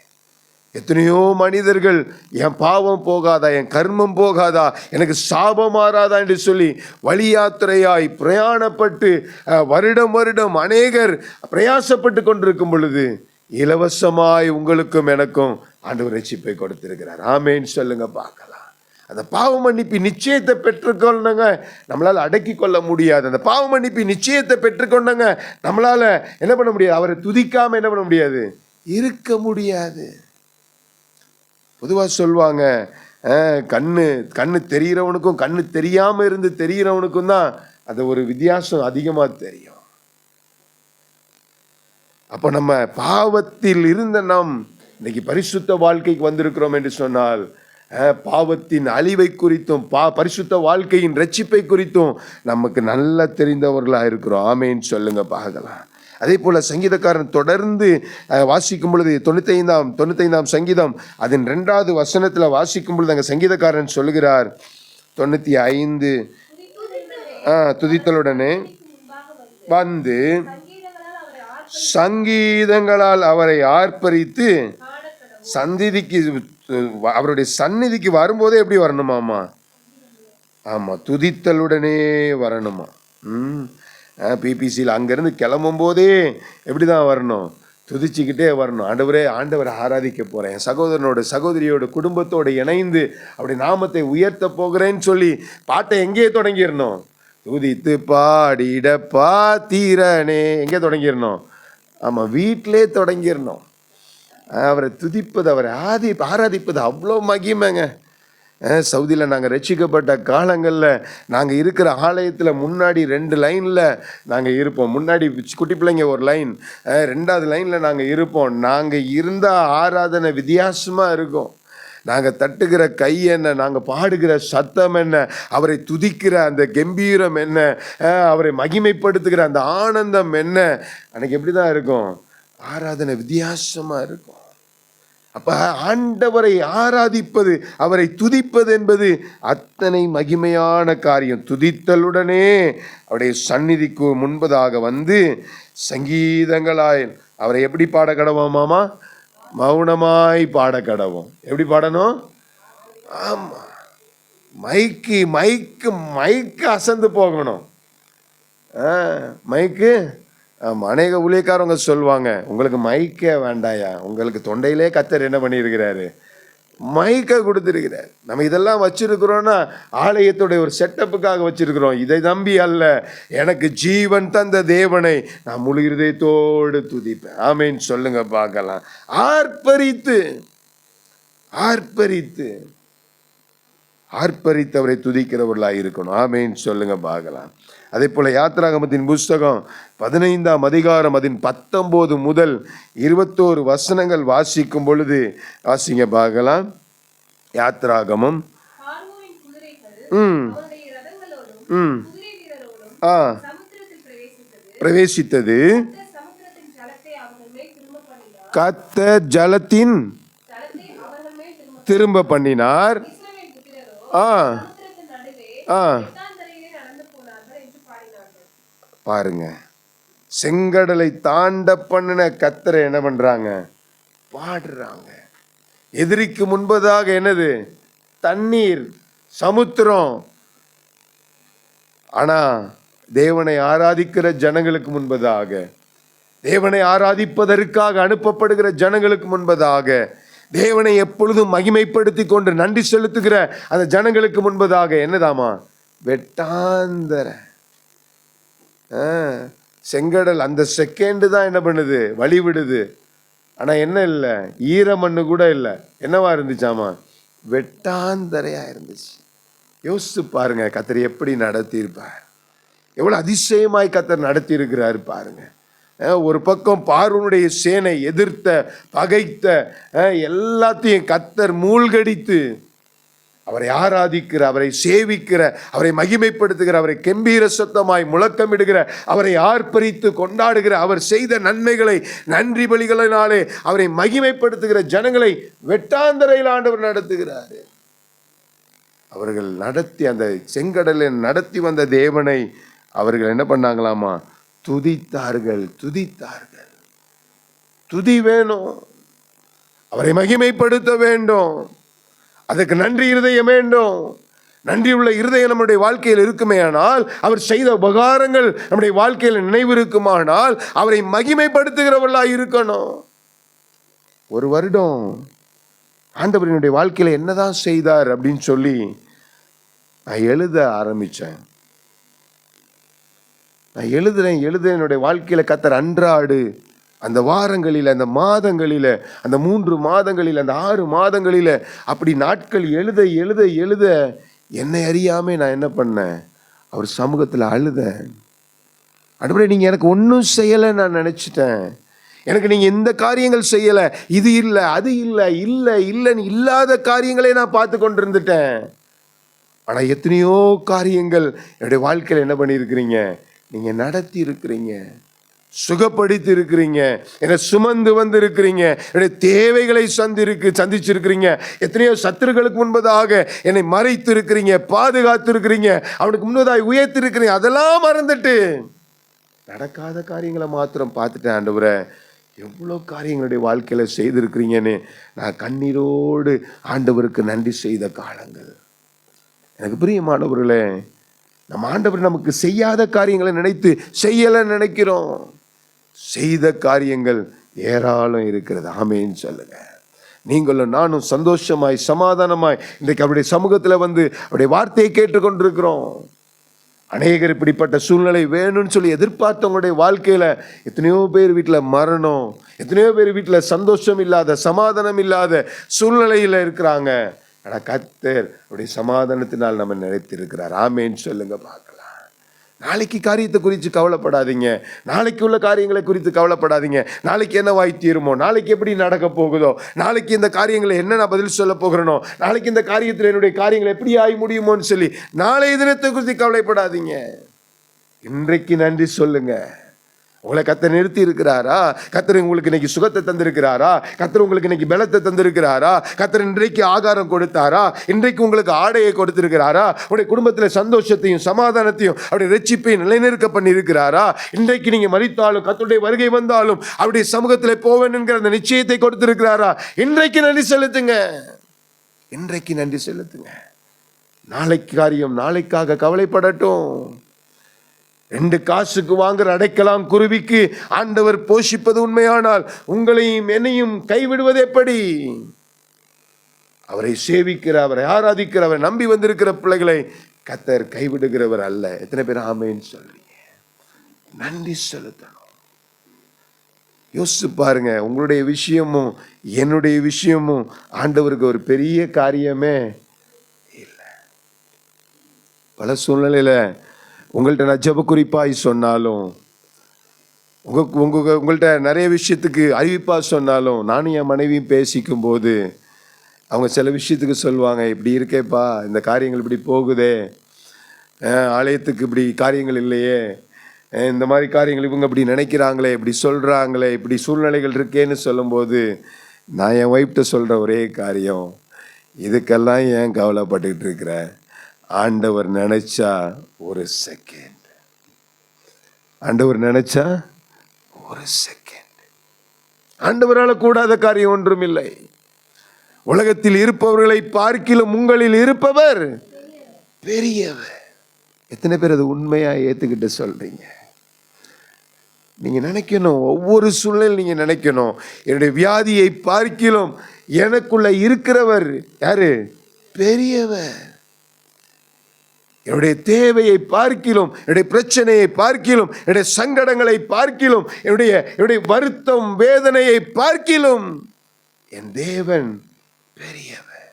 எத்தனையோ மனிதர்கள் என் பாவம் போகாதா, என் கர்மம் போகாதா, எனக்கு சாபம் மாறாதா என்று சொல்லி வழி யாத்திரையாய் பிரயாணப்பட்டு வருடம் வருடம் அநேகர் பிரயாசப்பட்டு கொண்டிருக்கும் பொழுது இலவசமாய் உங்களுக்கும் எனக்கும் ஆண்டவர் ரட்சிப்பை கொடுத்திருக்கிறார். ஆமேன்னு சொல்லுங்க பார்க்கலாம். அந்த பாவ மன்னிப்பு நிச்சயத்தை பெற்றுக்கொண்டங்க நம்மளால் அடக்கி கொள்ள முடியாது. அந்த பாவ மன்னிப்பு நிச்சயத்தை பெற்றுக்கொண்டங்க நம்மளால என்ன பண்ண முடியாது? அவரை துதிக்காம என்ன பண்ண முடியாது? இருக்க முடியாது. பொதுவாக சொல்லுவாங்க, கண்ணு தெரிகிறவனுக்கும் கண்ணு தெரியாம இருந்து தெரிகிறவனுக்கும் தான் அது ஒரு வித்தியாசம் அதிகமாக தெரியும். அப்போ நம்ம பாவத்தில் இருந்த நாம் இன்னைக்கு பரிசுத்த வாழ்க்கைக்கு வந்திருக்கிறோம் என்று சொன்னால், பாவத்தின் அழிவை குறித்தும் பரிசுத்த வாழ்க்கையின் ரட்சிப்பை குறித்தும் நமக்கு நல்லா தெரிந்தவர்களாக இருக்கிறோம். ஆமேன்னு சொல்லுங்க பார்க்கலாம். அதே போல சங்கீதக்காரன் தொடர்ந்து வாசிக்கும் பொழுது 95ஆம் சங்கீதம் அதன் 2வது வசனத்தில் வாசிக்கும் பொழுது அங்கே சங்கீதக்காரன் சொல்லுகிறார், 95 துதித்தலுடனே வந்து சங்கீதங்களால் அவரை ஆர்ப்பரித்து அவருடைய சந்நிதிக்கு வரும்போதே எப்படி வரணுமாமா? ஆமா, துதித்தலுடனே வரணுமா. பிபிசியில் அங்கேருந்து கிளம்பும் போதே எப்படி தான் வரணும்? துதிச்சுக்கிட்டே வரணும். ஆண்டவரை ஆராதிக்க போகிறேன், என் சகோதரியோட குடும்பத்தோடு இணைந்து அப்படி நாமத்தை உயர்த்த போகிறேன்னு சொல்லி பாட்டை எங்கேயே தொடங்கிடணும்? துதித்து பாடிட பாத்திரனே எங்கே தொடங்கிடணும்? ஆமாம், வீட்டிலே தொடங்கிடணும். அவரை துதிப்பது, அவரை ஆராதிப்பது அவ்வளோ மகிமைங்க. சவுதியில் நாங்கள் ரட்சிக்கப்பட்ட காலங்களில் நாங்கள் இருக்கிற ஆலயத்தில் முன்னாடி 2 லைனில் நாங்கள் இருப்போம். முன்னாடி குட்டி பிள்ளைங்க ஒரு லைன், 2வது லைனில் நாங்கள் இருப்போம். நாங்கள் இருந்தால் ஆராதனை வித்தியாசமாக இருக்கும். நாங்கள் தட்டுகிற கை என்ன, நாங்கள் பாடுகிற சத்தம் என்ன, அவரை துதிக்கிற அந்த கம்பீரம் என்ன, அவரை மகிமைப்படுத்துகிற அந்த ஆனந்தம் என்ன, அன்னைக்கு எப்படி தான் இருக்கும்? ஆராதனை வித்தியாசமாக இருக்கும். அப்ப ஆண்டவரை ஆராதிப்பது, அவரை துதிப்பது என்பது அத்தனை மகிமையான காரியம். துதித்தலுடனே அவருடைய சந்நிதிக்கு முன்பதாக வந்து சங்கீதங்களாய் அவரை எப்படி பாட கடவோமாமா? மௌனமாய் பாட கடவோம். எப்படி பாடணும்? ஆமா, மைக்கு மைக்கு மைக்கு அசந்து போகணும். மைக்கு அநேக ஊழியக்காரங்க சொல்லுவாங்க, உங்களுக்கு மைக்கே வேண்டாயா, உங்களுக்கு தொண்டையிலே கர்த்தர் என்ன பண்ணியிருக்கிறாரு? மைக்கை கொடுத்துருக்கிறார். நம்ம இதெல்லாம் வச்சிருக்கிறோம்னா ஆலயத்துடைய ஒரு செட்டப்புக்காக வச்சிருக்கிறோம். இதை நம்பி அல்ல, எனக்கு ஜீவன் தந்த தேவனை நான் முழு இருதயத்தோடு துதிப்பேன். ஆமேன் சொல்லுங்க பார்க்கலாம். ஆர்ப்பரித்து ஆர்ப்பரித்து ஆர்ப்பரித்தவரை துதிக்கிறவர்களாக இருக்கணும். ஆமேன் சொல்லுங்க பார்க்கலாம். அதே போல யாத்ராகமத்தின் புஸ்தகம் 15ஆம் அதிகாரம் அதன் 19 முதல் 21 வசனங்கள் வாசிக்கும் பொழுது வாசிங்க பார்க்கலாம். யாத்ராகமம் பிரவேசித்தது. கர்த்தர் ஜலத்தின் திரும்ப பண்ணினார். பாருங்க, செங்கடலை தாண்ட பண்ணின கர்த்தரை என்ன பண்றாங்க? பாடுறாங்க. எதிரிக்கு முன்பதாக என்னது? தண்ணீர், சமுத்திரம். ஆனா தேவனை ஆராதிக்கிற ஜனங்களுக்கு முன்பதாக, தேவனை ஆராதிப்பதற்காக அனுப்பப்படுகிற ஜனங்களுக்கு முன்பதாக, தேவனை எப்பொழுதும் மகிமைப்படுத்தி கொண்டு நன்றி செலுத்துகிற அந்த ஜனங்களுக்கு முன்பதாக என்னதாமா? வெட்டாந்தர செங்கடல் அந்த செகண்டு தான் என்ன பண்ணுது? வழி விடுது. ஆனா என்ன இல்லை? ஈரமண்ணு கூட இல்லை. என்னவா இருந்துச்சாமா? வெட்டாந்தரையா இருந்துச்சு. யோசிச்சு பாருங்க, கர்த்தர் எப்படி நடத்தியிருப்பார், எவ்வளவு அதிசயமாய் கர்த்தர் நடத்தி இருக்கிறாரு பாருங்க. ஒரு பக்கம் பார்வோனுடைய சேனை எதிர்த்த, பகைத்த எல்லாத்தையும் கர்த்தர் மூழ்கடித்து அவரை ஆராதிக்கிற, அவரை சேவிக்கிற, அவரை மகிமைப்படுத்துகிற, அவரை கம்பீர சத்தமாய் முழக்கமிடுகிற, அவரை ஆர்ப்பரித்து கொண்டாடுகிற, அவர் செய்த நன்மைகளை நன்றி பலிகளினாலே அவரை மகிமைப்படுத்துகிற ஜனங்களை வெட்டாந்தரையில் ஆண்டவர் நடத்துகிறார். அவர்கள் நடத்தி அந்த செங்கடலில் நடத்தி வந்த தேவனை அவர்கள் என்ன பண்ணாங்களாமா? துதித்தார்கள். துதித்தார்கள். துதி வேணும், அவரை மகிமைப்படுத்த வேண்டும், அதுக்கு நன்றி இருதயம் வேண்டும். நன்றி உள்ள இருதயம் நம்முடைய வாழ்க்கையில் இருக்குமே ஆனால், அவர் செய்த உபகாரங்கள் நம்முடைய வாழ்க்கையில் நினைவு இருக்குமானால், அவரை மகிமைப்படுத்துகிறவர்களாக இருக்கணும். ஒரு வருடம் ஆண்டவரினுடைய வாழ்க்கையில என்னதான் செய்தார் அப்படின்னு சொல்லி நான் எழுத ஆரம்பிச்சேன். நான் எழுதுறேன் என்னுடைய வாழ்க்கையில கர்த்தர் அன்றாடு அந்த வாரங்களில், அந்த மாதங்களில், அந்த 3 மாதங்களில், அந்த 6 மாதங்களில் அப்படி நாட்கள் எழுத எழுத எழுத என்னை அறியாமே நான் என்ன பண்ணேன்? அவர் சமூகத்தில் அழுதேன். அடுப்படி நீங்கள் எனக்கு ஒன்றும் செய்யலை நான் நினச்சிட்டேன். எனக்கு நீங்கள் எந்த காரியங்கள் செய்யலை, இது இல்லை, அது இல்லை, இல்லை இல்லைன்னு இல்லாத காரியங்களே நான் பார்த்து கொண்டு இருந்துட்டேன். ஆனால் எத்தனையோ காரியங்கள் என்னுடைய வாழ்க்கையில் என்ன பண்ணியிருக்கிறீங்க? நீங்கள் நடத்தி இருக்கிறீங்க, சுகப்படுத்தி இருக்கிறீங்க, என்னை சுமந்து வந்து இருக்கிறீங்க, என்னுடைய தேவைகளை சந்திச்சிருக்கிறீங்க. எத்தனையோ சத்துருக்களுக்கு முன்பதாக என்னை மறைத்து இருக்கிறீங்க, பாதுகாத்து இருக்கிறீங்க, அவனுக்கு முன்பதாக உயர்த்தி இருக்கிறீங்க. அதெல்லாம் மறந்துட்டு நடக்காத காரியங்களை மாத்திரம் பார்த்துட்டேன். ஆண்டவரே, எவ்வளோ காரியங்களுடைய வாழ்க்கையில் செய்திருக்கிறீங்கன்னு நான் கண்ணீரோடு ஆண்டவருக்கு நன்றி செய்த காலங்கள். எனக்கு பிரியமானவர்களே, நம்ம ஆண்டவர் நமக்கு செய்யாத காரியங்களை நினைத்து செய்யலைன்னு நினைக்கிறோம். செய்த காரியங்கள் ஏராளம் இருக்கிறது. ஆமேன்னு சொல்லுங்க. நீங்களும் நானும் சந்தோஷமாய் சமாதானமாய் இன்றைக்கு அவருடைய சமூகத்தில் வந்து அவருடைய வார்த்தையை கேட்டுக்கொண்டிருக்கிறோம். அநேகர் இப்படிப்பட்ட சூழ்நிலை வேணும்னு சொல்லி எதிர்பார்த்தவங்களுடைய வாழ்க்கையில் எத்தனையோ பேர் வீட்டில் மரணம், எத்தனையோ பேர் வீட்டில் சந்தோஷம் இல்லாத, சமாதானம் இல்லாத சூழ்நிலையில் இருக்கிறாங்க. ஆனால் கர்த்தர் அவருடைய சமாதானத்தினால் நம்ம நினைத்திருக்கிறார். ஆமேன்னு சொல்லுங்க பார்க்கலாம். நாளைக்கு காரியத்தை குறித்து கவலைப்படாதீங்க. நாளைக்கு உள்ள காரியங்களை குறித்து கவலைப்படாதீங்க. நாளைக்கு என்ன வாய் தீருமோ, நாளைக்கு எப்படி நடக்க போகுதோ, நாளைக்கு இந்த காரியங்களை என்ன நான் பதில் சொல்ல போகிறேனோ, நாளைக்கு இந்த காரியத்தில் என்னுடைய காரியங்கள் எப்படி ஆகி முடியுமோன்னு சொல்லி நாளைய தினத்தை குறித்து கவலைப்படாதீங்க. இன்றைக்கு நன்றி சொல்லுங்க. உங்களை கர்த்தர் நிறுத்தி இருக்கிறாரா? கர்த்தர் உங்களுக்கு இன்னைக்கு சுகத்தை தந்திருக்கிறாரா? கர்த்தர் உங்களுக்கு இன்னைக்கு பலத்தை தந்திருக்கிறாரா? கர்த்தர் இன்றைக்கு ஆகாரம் கொடுத்தாரா? இன்றைக்கு உங்களுக்கு ஆடையை கொடுத்திருக்கிறாரா? உங்களுடைய குடும்பத்தில் சந்தோஷத்தையும் சமாதானத்தையும் அவருடைய ரட்சிப்பையும் நிலைநிறுத்த பண்ணி இருக்கிறாரா? இன்றைக்கு நீங்க மரித்தாலும் கர்த்தருடைய வருகை வந்தாலும் அவருடைய சமூகத்தில் போவேன் என்கிற அந்த நிச்சயத்தை கொடுத்திருக்கிறாரா? இன்றைக்கு நன்றி செலுத்துங்க. இன்றைக்கு நன்றி செலுத்துங்க. நாளைக்கு காரியம் நாளைக்காக கவலைப்படட்டும். 2 காசுக்கு வாங்குற அடைக்கலாம் குருவிக்கு ஆண்டவர் போஷிப்பது உண்மையானால் உங்களையும் என்னையும் கைவிடுவது எப்படி? அவரை சேவிக்கிற, அவரை ஆராதிக்கிற, அவரை நம்பி வந்திருக்கிற பிள்ளைகளை கர்த்தர் கைவிடுகிறவர் அல்ல. எத்தனை பேர் ஆமென் சொல்றீங்க? நன்றி செலுத்தணும். யோசிச்சு பாருங்க, உங்களுடைய விஷயமும் என்னுடைய விஷயமும் ஆண்டவருக்கு ஒரு பெரிய காரியமே இல்லை. பல சூழ்நிலையில உங்கள்கிட்ட நான் ஜெப குறிப்பாய் சொன்னாலும், உங்கள்கிட்ட நிறைய விஷயத்துக்கு அறிவிப்பாக சொன்னாலும், நானும் என் மனைவியும் பேசிக்கும் போது அவங்க சில விஷயத்துக்கு சொல்லுவாங்க, இப்படி இருக்கேப்பா, இந்த காரியங்கள் இப்படி போகுதே, ஆலயத்துக்கு இப்படி காரியங்கள் இல்லையே, இந்த மாதிரி காரியங்கள் இவங்க இப்படி நினைக்கிறாங்களே, இப்படி சொல்கிறாங்களே, இப்படி சூழ்நிலைகள் இருக்கேன்னு சொல்லும்போது நான் என் ஒய்ஃப்ட்ட சொல்கிற ஒரே காரியம், இதுக்கெல்லாம் ஏன் கவலைப்பட்டுக்கிட்டு இருக்கிறேன்? ஆண்டவர் நினைச்சா ஒரு செகண்ட், ஆண்டவர் நினைச்சா ஒரு செகண்ட், ஆண்டவரால் கூடாத காரியம் ஒன்றும் இல்லை. உலகத்தில் இருப்பவர்களை பார்க்கிலும் உங்களில் இருப்பவர் பெரியவர். எத்தனை பேர் அது உண்மையா ஏத்துக்கிட்டு சொல்றீங்க? நீங்க நினைக்கணும், ஒவ்வொரு சூழ்நிலையில் நீங்க நினைக்கணும், என்னுடைய வியாதியை பார்க்கிலும் எனக்குள்ள இருக்கிறவர் யாரு? பெரியவர். என்னுடைய தேவையை பார்க்கிலும், என்னுடைய பிரச்சனையை பார்க்கிலும், என்னுடைய சங்கடங்களை பார்க்கிலும், என்னுடைய வருத்தம் வேதனையை பார்க்கிலும் என் தேவன் பெரியவர்.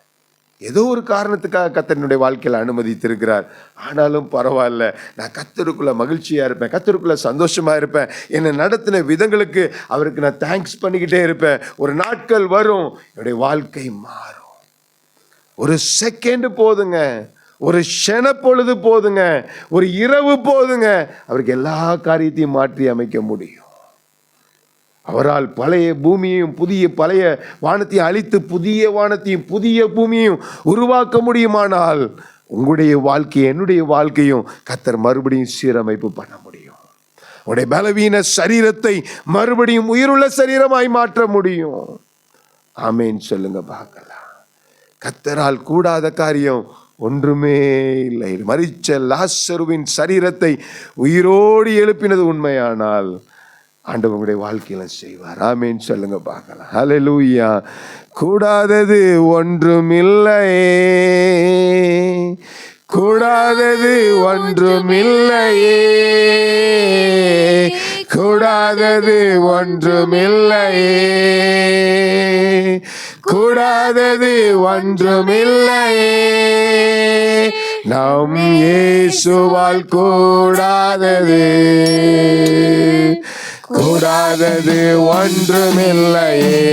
ஏதோ ஒரு காரணத்துக்காக கர்த்தருடைய வாழ்க்கையில் அனுமதித்திருக்கிறார். ஆனாலும் பரவாயில்ல, நான் கர்த்தருக்குள்ள மகிழ்ச்சியா இருப்பேன், கர்த்தருக்குள்ள சந்தோஷமா இருப்பேன். என்னை நடத்தின விதங்களுக்கு அவருக்கு நான் தேங்க்ஸ் பண்ணிக்கிட்டே இருப்பேன். ஒரு நாட்கள் வரும், என்னுடைய வாழ்க்கை மாறும். ஒரு செகண்ட் போதுங்க, ஒரு க்ஷண பொழுது போதுங்க, ஒரு இரவு போதுங்க, அவருக்கு எல்லா காரியத்தையும் மாற்றி அமைக்க முடியும். அவரால் பழைய பூமியையும் பழைய வானத்தையும் அழித்து புதிய வானத்தையும் புதிய பூமியையும் உருவாக்க முடியுமானால் உங்களுடைய வாழ்க்கையை என்னுடைய வாழ்க்கையும் கர்த்தர் மறுபடியும் சீரமைப்பு பண்ண முடியும். உங்களுடைய பலவீன சரீரத்தை மறுபடியும் உயிருள்ள சரீரமாய் மாற்ற முடியும். ஆமென் சொல்லுங்க பார்க்கலாம். கர்த்தரால் கூடாத காரியம் ஒன்றுமே இல்லை. மரிச்ச லாசருவின் சரீரத்தை உயிரோடு எழுப்பினது உண்மையானால் ஆண்டவர் உங்களுடைய வாழ்க்கையில செய்வார். ஆமென் சொல்லுங்க பார்க்கலாம். ஹல்லேலூயா. கூடாதது ஒன்றுமில்லையே, கூடாதது ஒன்றுமில்லையே, கூடாதது ஒன்றுமில்லையே, கூடாதது ஒன்றுமில்லையே, நம் இயேசுவால் கூடாதது, கூடாதது ஒன்றுமில்லையே,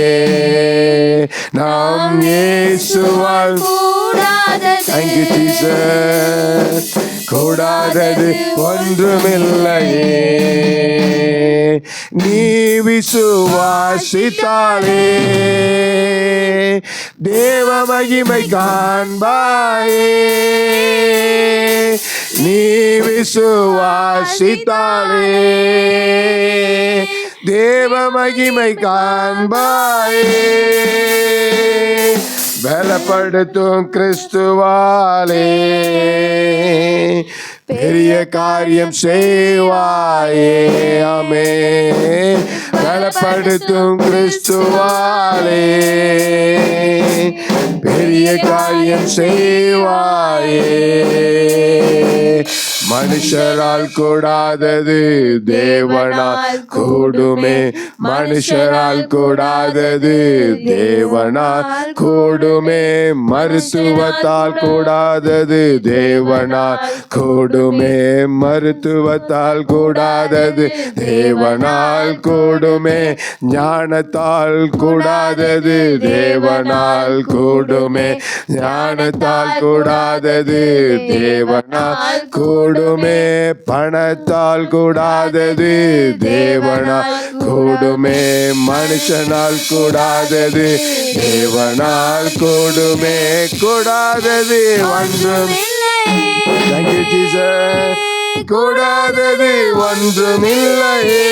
நம் இயேசுவால் கூடாதது. Thank you Jesus. கூடாதது ஒன்றுமில்லையே, நீ விசுவாசித்தாலே தேவ மகிமை காண்பாயே, நீ விசுவாசித்தாலே தேவ மகிமை காண்பாயே, பலப்படுத்தும் கிறிஸ்துவாலே பெரிய காரியம் செய்வாயே. ஆமென். பலப்படுத்தும் கிறிஸ்துவாலே பெரிய காரியம் செய்வாயே. மனுஷரால் கூடாதது தேவனால் கூடுமே. மனுஷரால் கூடாதது தேவனால் கூடுமே. மருத்துவத்தால் கூடாதது தேவனால் கூடுமே. மருத்துவத்தால் கூடாதது தேவனால் கூடுமே. ஞானத்தால் கூடாதது தேவனால் கூடுமே. ஞானத்தால் கூடாதது தேவனால் கூடுமே. பணத்தால் கூடாதது தேவனால் கூடுமே. மனுஷனால் கூடாதது தேவனால் கூடுமே. கூடாதது ஒன்றும் கூடாதது ஒன்றுமில்லையே.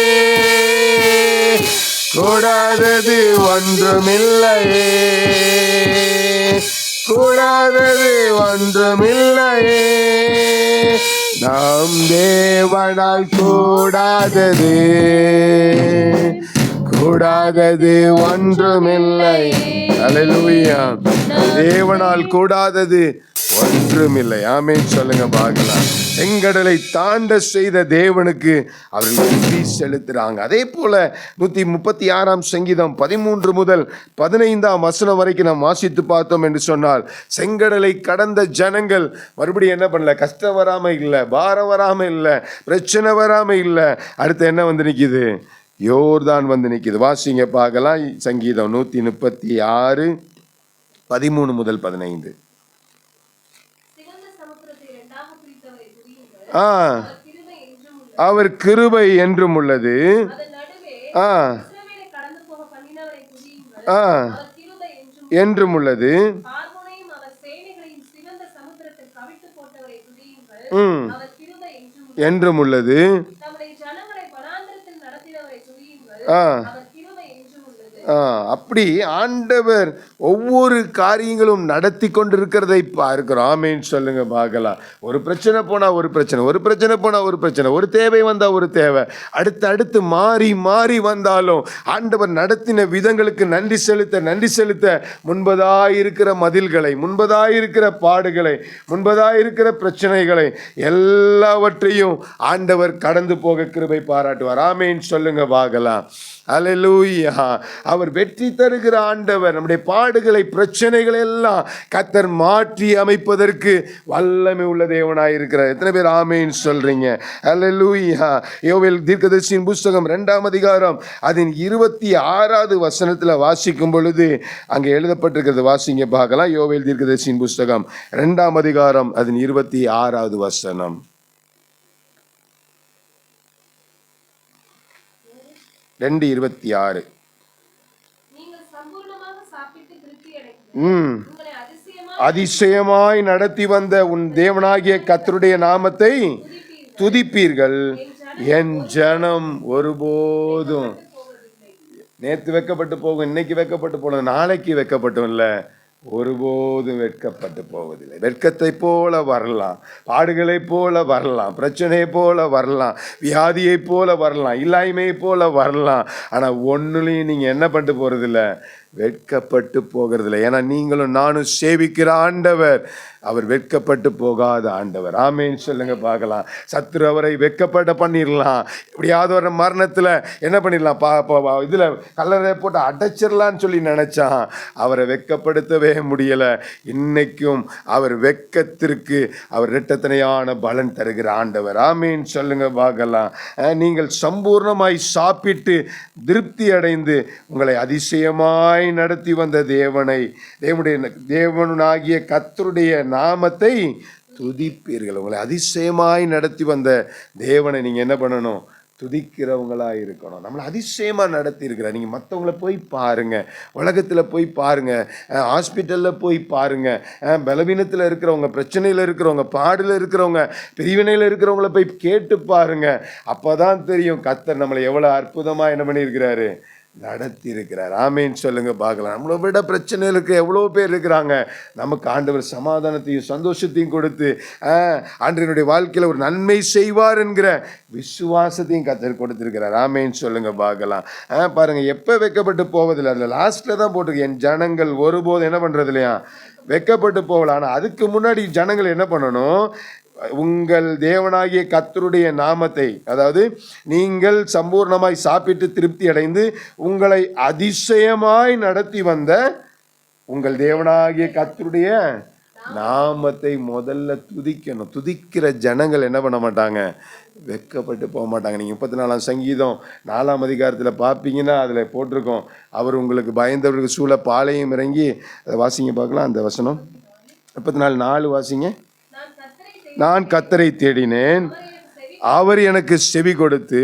கூடாதது ஒன்றுமில்லையே. கூடாதது ஒன்றுமில்லையே. நாம் தேவனால் கூடாதது கூடாதது ஒன்றுமில்லை. அல்லேலூயா. தேவனால் கூடாதது ஒன்றுமில்லை. ஆமென் சொல்லுங்க பார்க்கலாம். செங்கடலை தாண்ட செய்த தேவனுக்கு அவர்கள் நன்றி செலுத்துறாங்க. அதே போல 136 சங்கீதம் 13 முதல் 15 வசனம் வரைக்கும் நாம் வாசித்து பார்த்தோம் என்று சொன்னால், செங்கடலை கடந்த ஜனங்கள் மறுபடியும் என்ன பண்ணல? கஷ்டம் வராம இல்லை, பாரம் வராம இல்லை, பிரச்சனை வராம இல்லை. அடுத்து என்ன வந்து நிக்குது? யோர்தான் வந்து நிக்குது. வாசிங்க பார்க்கலாம். சங்கீதம் 136 13 முதல் 15. அவர் கிருபை என்றும் உள்ளது. என்றும் உள்ளது. என்றும் உள்ளது. அப்படி ஆண்டவர் ஒவ்வொரு காரியங்களும் நடத்தி கொண்டிருக்கிறதை பார்க்கிறோம். ஆமென் சொல்லுங்க பார்க்கலாம். ஒரு பிரச்சனை போனா ஒரு பிரச்சனை, ஒரு பிரச்சனை போனா ஒரு பிரச்சனை, ஒரு தேவை வந்தா ஒரு தேவை, அடுத்து மாறி மாறி வந்தாலும் ஆண்டவர் நடத்தின விதங்களுக்கு நன்றி செலுத்த முன்பதாயிருக்கிற மதில்களை, முன்பதாயிருக்கிற பாடுகளை, முன்பதாயிருக்கிற பிரச்சனைகளை எல்லாவற்றையும் ஆண்டவர் கடந்து போக கிருபை பாராட்டுவார். ஆமென் சொல்லுங்க பார்க்கலாம். அல்லேலூயா. அவர் வெற்றி தருகிற ஆண்டவர். நம்முடைய பாடுகளை, பிரச்சனைகளை எல்லாம் கர்த்தர் மாற்றி அமைப்பதற்கு வல்லமை உள்ள தேவனாய் இருக்கிறார். எத்தனை பேர் ஆமென் சொல்றீங்க? அல்லேலூயா. யோவேல் தீர்க்கதரிசியின் புஸ்தகம் 2 அதிகாரம் அதன் 26 வசனத்துல வாசிக்கும் பொழுது அங்கே எழுதப்பட்டிருக்கிறது. வாசிங்க பார்க்கலாம். யோவேல் தீர்க்கதரிசியின் புஸ்தகம் 2 அதிகாரம் அதன் 26 வசனம். அதிசயமாய் நடத்தி வந்த உன் தேவனாகிய கர்த்தருடைய நாமத்தை துதிப்பீர்கள். என் ஜனம் ஒருபோதும் நேற்று வெக்கப்பட்டு போகும், இன்னைக்கு வெக்கப்பட்டு போனது, நாளைக்கு வெக்கப்பட்டும் இல்லை, ஒருபோதும் வெட்கப்பட்டு போவதில்லை. வெட்கத்தை போல வரலாம், பாடுகளை போல வரலாம், பிரச்சனையை போல வரலாம், வியாதியை போல வரலாம், இல்லாய்மையை போல வரலாம். ஆனால் ஒன்றுலையும் நீங்கள் என்ன பண்ணிட்டு போகிறதில்ல? வெட்கப்பட்டு போகிறதில்லை. ஏன்னா நீங்களும் நானும் சேவிக்கிற ஆண்டவர் அவர் வெட்கப்பட்டு போகாத ஆண்டவர். ஆமென் சொல்லுங்க பார்க்கலாம். சத்துரு அவரை வெட்கப்பட்ட பண்ணிடலாம். எப்படியாவது ஒரு மரணத்தில் என்ன பண்ணிடலாம்? இதில் கல்லறை போட்டு அடைச்சிடலான்னு சொல்லி நினச்சான். அவரை வெட்கப்படுத்தவே முடியலை. இன்னைக்கும் அவர் வெட்கத்திற்கு அவர் இரட்டத்தனையான பலன் தருகிற ஆண்டவர். ஆமென் சொல்லுங்க பார்க்கலாம். நீங்கள் சம்பூர்ணமாய் சாப்பிட்டு திருப்தி அடைந்து உங்களை அதிசயமாய் நடத்தி வந்த தேவனாகிய கர்த்தருடைய நாமத்தை துதிப்பீர்கள். உங்களை அதிசயமாய் நடத்தி வந்த தேவனை நீங்க என்ன பண்ணணும்? துதிக்கிறவங்களா இருக்கணும். நம்மளை அதிசயமா நடத்தி இருக்கிறார். நீங்க மற்றவங்கள போய் பாருங்க, உலகத்துல போய் பாருங்க, ஹாஸ்பிட்டல்ல போய் பாருங்க, பலவீனத்துல இருக்கிறவங்க, பிரச்சனையில இருக்கிறவங்க, பாடுல இருக்கிறவங்க, பிரிவினையில இருக்கிறவங்கள போய் கேட்டு பாருங்க. அப்பதான் தெரியும் கர்த்தர் நம்மளை எவ்வளவு அற்புதமா என்ன பண்ணியிருக்கிறாரு, நடத்தி இருக்கிறார். ஆமென் சொல்லுங்க பார்க்கலாம். நம்மளை விட பிரச்சனைகளுக்கு எவ்வளோ பேர் இருக்கிறாங்க. நமக்கு ஆண்டவர் சமாதானத்தையும் சந்தோஷத்தையும் கொடுத்து ஆண்டவருடைய வாழ்க்கையில் ஒரு நன்மை செய்வார் என்கிற விசுவாசத்தையும் கர்த்தர் கொடுத்திருக்கிறார். ஆமென் சொல்லுங்க பார்க்கலாம். பாருங்க, எப்போ வெட்கப்பட்டு போவதில்லை, அதில் லாஸ்ட்ல தான் போட்டிருக்கு, என் ஜனங்கள் ஒருபோது என்ன பண்றது இல்லையா, வெட்கப்பட்டு போகலாம். ஆனால் அதுக்கு முன்னாடி ஜனங்கள் என்ன பண்ணணும்? உங்கள் தேவனாகிய கர்த்தருடைய நாமத்தை, அதாவது நீங்கள் சம்பூர்ணமாய் சாப்பிட்டு திருப்தி அடைந்து உங்களை அதிசயமாய் நடத்தி வந்த உங்கள் தேவனாகிய கர்த்தருடைய நாமத்தை முதல்ல துதிக்கணும். துதிக்கிற ஜனங்கள் என்ன பண்ண மாட்டாங்க? வெட்கப்பட்டு போக மாட்டாங்க. நீங்கள் 34ஆம் சங்கீதம் 4ஆம் அதிகாரத்தில் பார்ப்பீங்கன்னா அதில் போட்டிருக்கோம், அவர் உங்களுக்கு பயந்தவர்களுக்கு சூழ பாளையம் இறங்கி. அதை வாசிங்க பார்க்கலாம், அந்த வசனம் 34:4 வாசிங்க. நான் கர்த்தரை தேடினேன், அவர் எனக்கு செவி கொடுத்து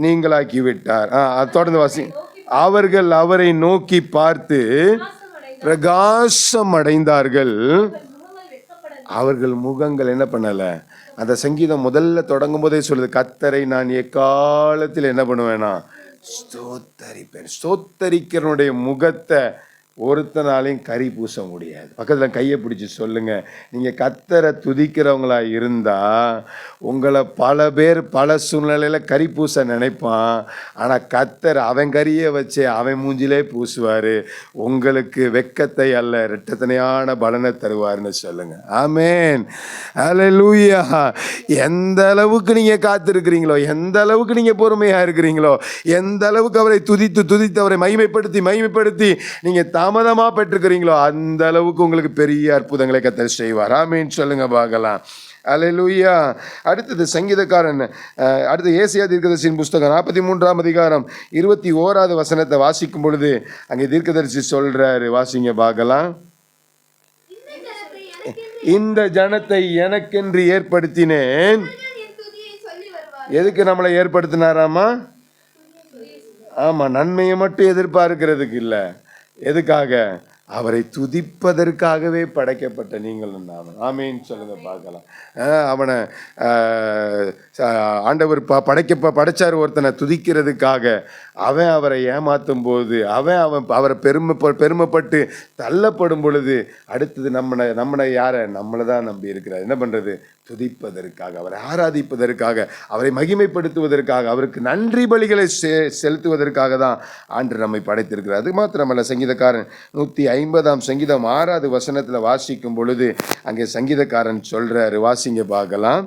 நீங்களாக்கி விட்டார். தொடர்ந்து வாசி. அவர்கள் அவரை நோக்கி பார்த்து பிரகாசம் அடைந்தார்கள், அவர்கள் முகங்கள் என்ன பண்ணல. அந்த சங்கீதம் முதல்ல தொடங்கும் போதே சொல்லுது, கர்த்தரை நான் எக்காலத்தில் என்ன பண்ணுவேனா? ஸ்தோத்தரிப்பேன். ஸ்தோத்தரிக்கிறனுடைய முகத்தை ஒருத்தனாலையும் கறி பூச முடியாது. பக்கத்தில் கையை பிடிச்சி சொல்லுங்க, நீங்கள் கர்த்தரை துதிக்கிறவங்களா இருந்தால் உங்களை பல பேர் பல சூழ்நிலையில் கறி பூச நினைப்பான். ஆனால் கர்த்தர் அவன் கறியை வச்சு அவன் மூஞ்சிலே பூசுவார். உங்களுக்கு வெட்கத்தை அல்ல இரட்டத்தனையான பலனை தருவார்னு சொல்லுங்க. ஆமேன், அல்லேலூயா. எந்த அளவுக்கு நீங்கள் காத்திருக்கிறீங்களோ, எந்த அளவுக்கு நீங்கள் பொறுமையாக இருக்கிறீங்களோ, எந்த அளவுக்கு அவரை துதித்து துதித்து அவரை மகிமைப்படுத்தி நீங்கள் தாமதமாக பெற்றுக்கிறீங்களோ, அந்த அளவுக்கு உங்களுக்கு பெரிய அற்புதங்களை கர்த்தர் செய்வார். ஆமீன் சொல்லுங்க பார்க்கலாம். அல்லேலூயா. அடுத்தது சங்கீதக்காரன், அடுத்து ஏசாயா தீர்க்கதரிசியின் புஸ்தகம் 43ஆம் அதிகாரம் 21வது வசனத்தை வாசிக்கும் பொழுது அங்கே தீர்க்கதரிசி சொல்றாரு, வாசிங்க பார்க்கலாம். இந்த ஜனத்தை எனக்கென்று ஏற்படுத்தினேன். எதுக்கு நம்மளை ஏற்படுத்தினாராமா? ஆமா, நன்மையை மட்டும் எதிர்பார்க்கிறதுக்கு இல்லை. எதுக்காக? அவரை துதிப்பதற்காகவே படைக்கப்பட்ட நீங்களும் நானும். ஆமேன்னு சொல்லுங்க பார்க்கலாம். அவனை ஆண்டவர் படைச்சார் ஒருத்தனை துதிக்கிறதுக்காக. அவன் அவரை ஏமாற்றும் போது, அவரை பெருமைப்பட்டு தள்ளப்படும் பொழுது, அடுத்தது நம்மளை யாரை? நம்மளை தான் நம்பி இருக்கிறார். என்ன பண்ணுறது? துதிப்பதற்காக, அவரை ஆராதிப்பதற்காக, அவரை மகிமைப்படுத்துவதற்காக, அவருக்கு நன்றி பலிகளை செலுத்துவதற்காக தான் ஆண்டு நம்மை படைத்திருக்கிறார். அது மாத்திரமல்ல, சங்கீதக்காரன் 150ஆம் சங்கீதம் 6வது வசனத்தில் வாசிக்கும் பொழுது அங்கே சங்கீதக்காரன் சொல்றாரு, வாசிங்க பார்க்கலாம்.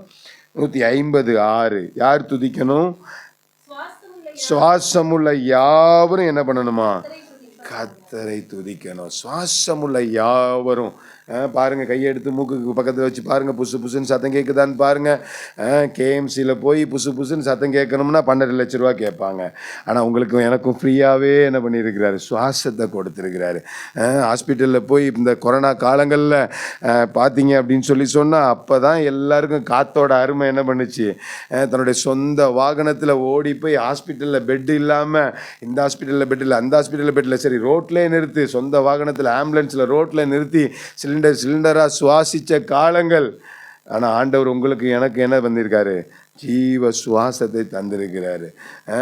150:6. யார் துதிக்கணும்? சுவாசமுள்ள யாவரும் என்ன பண்ணணுமா? கர்த்தரை துதிக்கணும். சுவாசமுள்ள யாவரும் பாருங்க, கையை எடுத்து மூக்குக்கு பக்கத்தில் வச்சு பாருங்க, புசு புசுன்னு சத்தம் கேட்குதான்னு பாருங்க. கேஎம்சியில் போய் புசு புசுன்னு சத்தம் கேட்கணும்னா 12 லட்ச ரூபா கேட்பாங்க. ஆனால் உங்களுக்கும் எனக்கும் ஃப்ரீயாகவே என்ன பண்ணியிருக்கிறாரு? சுவாசத்தை கொடுத்துருக்கிறாரு. ஹாஸ்பிட்டலில் போய் இந்த கொரோனா காலங்களில் பார்த்தீங்க அப்படின்னு சொன்னால் அப்போ தான் எல்லாருக்கும் காத்தோட அருமை என்ன பண்ணுச்சு. தன்னுடைய சொந்த வாகனத்தில் ஓடி போய் ஹாஸ்பிட்டலில் பெட்டு இல்லாமல், இந்த ஹாஸ்பிட்டலில் பெட் இல்லை, அந்த ஹாஸ்பிட்டலில் பெட் இல்லை, சரி ரோட்லேயே நிறுத்தி, சொந்த வாகனத்தில் ஆம்புலன்ஸில் ரோட்டில் நிறுத்தி சிலிண்டராக சுவாசித்த காலங்கள். ஆனால் ஆண்டவர் உங்களுக்கு எனக்கு என்ன பண்ணியிருக்காரு? ஜீவ சுவாசத்தை தந்திருக்கிறாரு.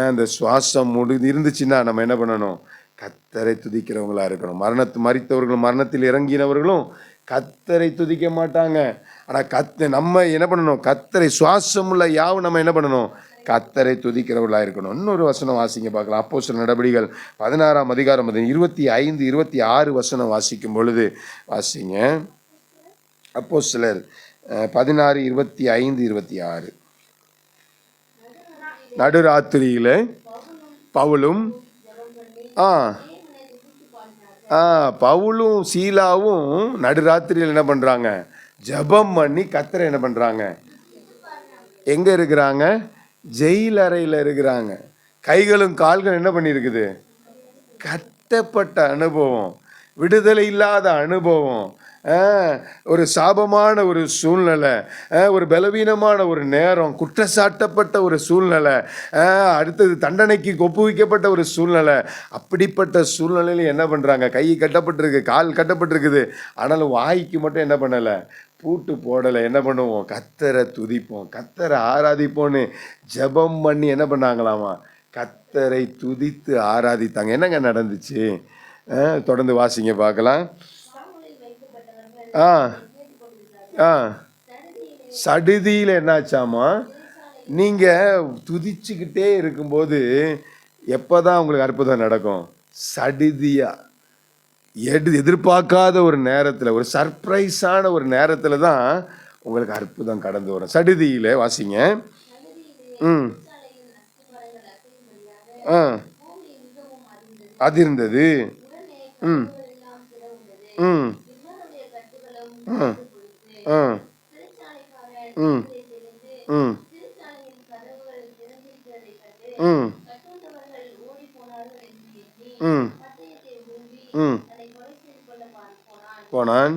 அந்த சுவாசம் இருந்துச்சுன்னா நம்ம என்ன பண்ணணும்? கர்த்தரை துதிக்கிறவங்களா இருக்கணும். மரித்தவர்களும் மரணத்தில் இறங்கினவர்களும் கர்த்தரை துதிக்க மாட்டாங்க. ஆனால் நம்ம என்ன பண்ணணும்? கர்த்தரை சுவாசமுள்ள யாவும் நம்ம என்ன பண்ணணும்? கர்த்தரை துதிக்கிறவர்களாக இருக்கணும். இன்னொரு வசனம் வாசிங்க பார்க்கலாம். அப்போஸ்தலர் நடபடிகள் 16ஆம் அதிகாரம் 25, 26 வசனம் வாசிக்கும் பொழுது வாசிங்க. அப்போஸ்தலர் 16, 25, 26. நடுராத்திரியில பவுலும் பவுலும் சீலாவும் நடுராத்திரியில் என்ன பண்றாங்க? ஜெபம் பண்ணி கர்த்தரை என்ன பண்றாங்க? எங்க இருக்கிறாங்க? ஜெயில் அறையில் இருக்கிறாங்க. கைகளும் கால்களும் என்ன பண்ணியிருக்குது? கட்டப்பட்ட அனுபவம், விடுதலை இல்லாத அனுபவம், ஒரு சாபமான ஒரு சூழ்நிலை, ஒரு பலவீனமான ஒரு நேரம், குற்றச்சாட்டப்பட்ட ஒரு சூழ்நிலை, அடுத்தது தண்டனைக்கு ஒப்புவிக்கப்பட்ட ஒரு சூழ்நிலை. அப்படிப்பட்ட சூழ்நிலையில் என்ன பண்ணுறாங்க? கை கட்டப்பட்டிருக்கு, கால் கட்டப்பட்டிருக்குது, ஆனாலும் வாய்க்கு மட்டும் என்ன பண்ணலை? பூட்டு போடலை. என்ன பண்ணுவோம்? கர்த்தரை துதிப்போம், கர்த்தரை ஆராதிப்போன்னு ஜெபம் பண்ணி என்ன பண்ணாங்களாமா? கர்த்தரை துதித்து ஆராதித்தாங்க. என்னங்க நடந்துச்சு? தொடர்ந்து வாசிங்க பார்க்கலாம். சடுதியில் என்னாச்சாமா? நீங்கள் துதிச்சுக்கிட்டே இருக்கும்போது எப்போ தான் உங்களுக்கு அற்புதம் நடக்கும்? சடுதியா எதிர்பார்க்காத ஒரு நேரத்தில், ஒரு சர்ப்ரைஸான ஒரு நேரத்தில் தான் உங்களுக்கு அற்புதம் கடந்து வரும். சடுதியிலே வாசிங்க. அதிர்ந்தது. போனான்.